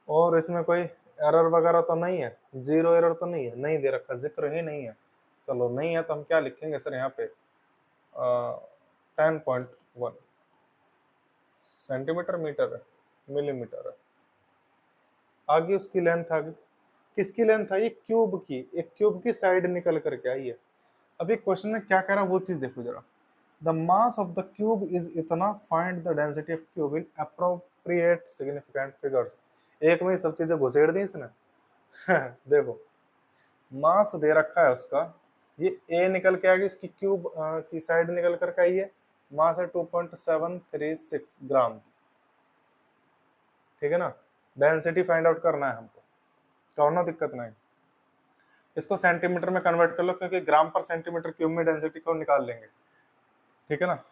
और इसमें कोई एरर वगैरह तो नहीं है, जीरो एरर तो नहीं है, नहीं दे रखा, जिक्र ही नहीं है। चलो नहीं है तो हम क्या लिखेंगे सर यहाँ पे 10.1 सेंटीमीटर, मीटर है, मिलीमीटर है। आगे उसकी लेंथ आ गई, किसकी लेंथ आई, क्यूब की, एक क्यूब की साइड निकल करके आई है। अभी क्वेश्चन में क्या कह रहा है वो चीज देखो जरा। The mass of the cube is इतना, find the density of cube in appropriate significant figures. एक में ही सब चीजें घुसेड़ दी इसने। देखो मास दे रखा है उसका, ये ए निकल के आ गई, उसकी क्यूब की साइड निकल करके आई है, मास है 2.736 ग्राम, ठीक है ना। डेंसिटी फाइंड आउट करना है हमको, करना दिक्कत नहीं, इसको सेंटीमीटर में कन्वर्ट कर लो, क्योंकि ग्राम पर सेंटीमीटर क्यूब में डेंसिटी को निकाल लेंगे, ठीक है ना,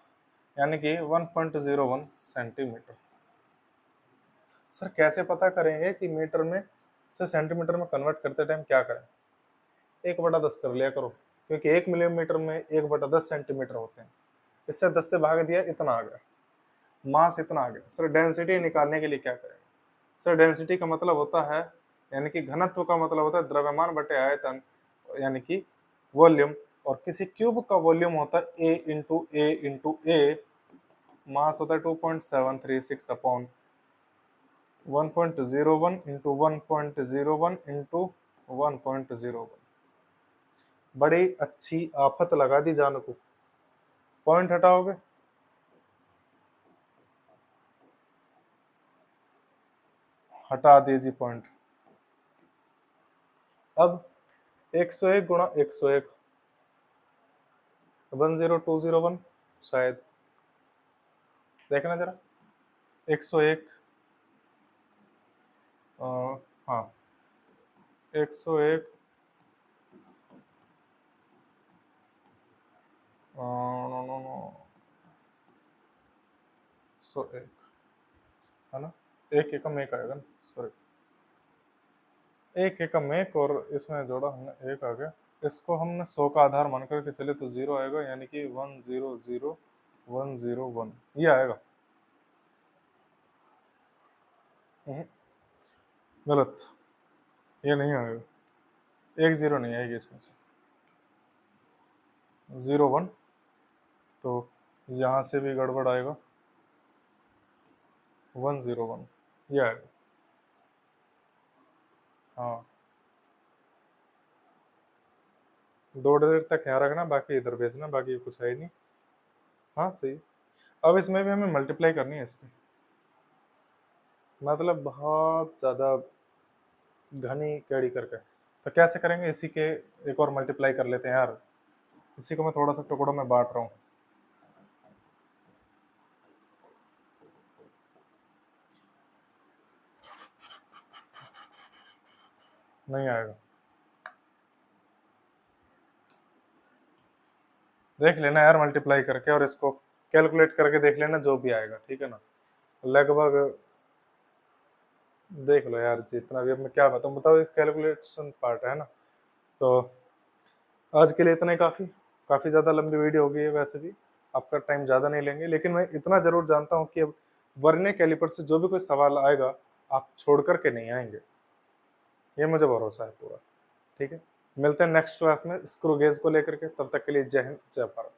यानी कि 1.01 सेंटीमीटर। सर कैसे पता करेंगे कि मीटर में से सेंटीमीटर में कन्वर्ट करते टाइम क्या करें, 1/10 कर लिया करो, क्योंकि 1 मिलीमीटर में 1/10 सेंटीमीटर होते हैं, इससे 10 से भाग दिया, इतना आ गया, मास इतना आ गया। सर डेंसिटी निकालने के लिए क्या करेंगे, सर डेंसिटी का मतलब होता है, यानी कि घनत्व का मतलब होता है द्रव्यमान बटे आयतन, यानी कि वॉल्यूम, और किसी क्यूब का वॉल्यूम होता है ए इंटू ए इंटू ए, मास होता है 2.736 अपॉन 1.01 इंटू 1.01 इंटू 1.01। बड़ी अच्छी आफत लगा दी जान को। पॉइंट हटाओगे, हटा दीजिए पॉइंट। अब 101 गुणा 101, 10201, शायद देखना जरा, 101, हाँ 101, नो नो नो, 101 है ना, एक एकम एक आएगा ना, सॉरी, एक एकम एक, और इसमें जोड़ा हमने एक आ गया। इसको हमने 100 का आधार मान करके चले तो 0 आएगा, यानी कि 100 101 ये आएगा। हम्म, गलत, ये नहीं आएगा, एक जीरो नहीं आएगी इसमें से, 01, तो यहाँ से भी गड़बड़ आएगा, 101 ये आएगा। हाँ, 2 डिजिट तक यहाँ रखना, बाकी इधर भेजना, बाकी कुछ है ही नहीं। हाँ सही। अब इसमें भी हमें मल्टीप्लाई करनी है इसकी, मतलब बहुत ज़्यादा घनी कड़ी करके। तो कैसे करेंगे, इसी के एक और मल्टीप्लाई कर लेते हैं यार। इसी को मैं थोड़ा सा टुकड़ों में बांट रहा हूँ। नहीं आएगा, देख लेना यार मल्टीप्लाई करके, और इसको कैलकुलेट करके देख लेना, जो भी आएगा, ठीक है ना। लगभग देख लो यार, जितना भी, अब मैं क्या बताऊँ, बताओ, इस कैलकुलेशन पार्ट है ना। तो आज के लिए इतना ही काफ़ी, काफ़ी ज़्यादा लंबी वीडियो हो गई है वैसे भी, आपका टाइम ज़्यादा नहीं लेंगे, लेकिन मैं इतना ज़रूर जानता हूँ कि अब वर्नियर कैलिपर से जो भी कोई सवाल आएगा, आप छोड़ कर के नहीं आएंगे, ये मुझे भरोसा है पूरा। ठीक है, मिलते हैं नेक्स्ट क्लास में स्क्रू गेज को लेकर के, तब तक के लिए जय हिंद जय भारत।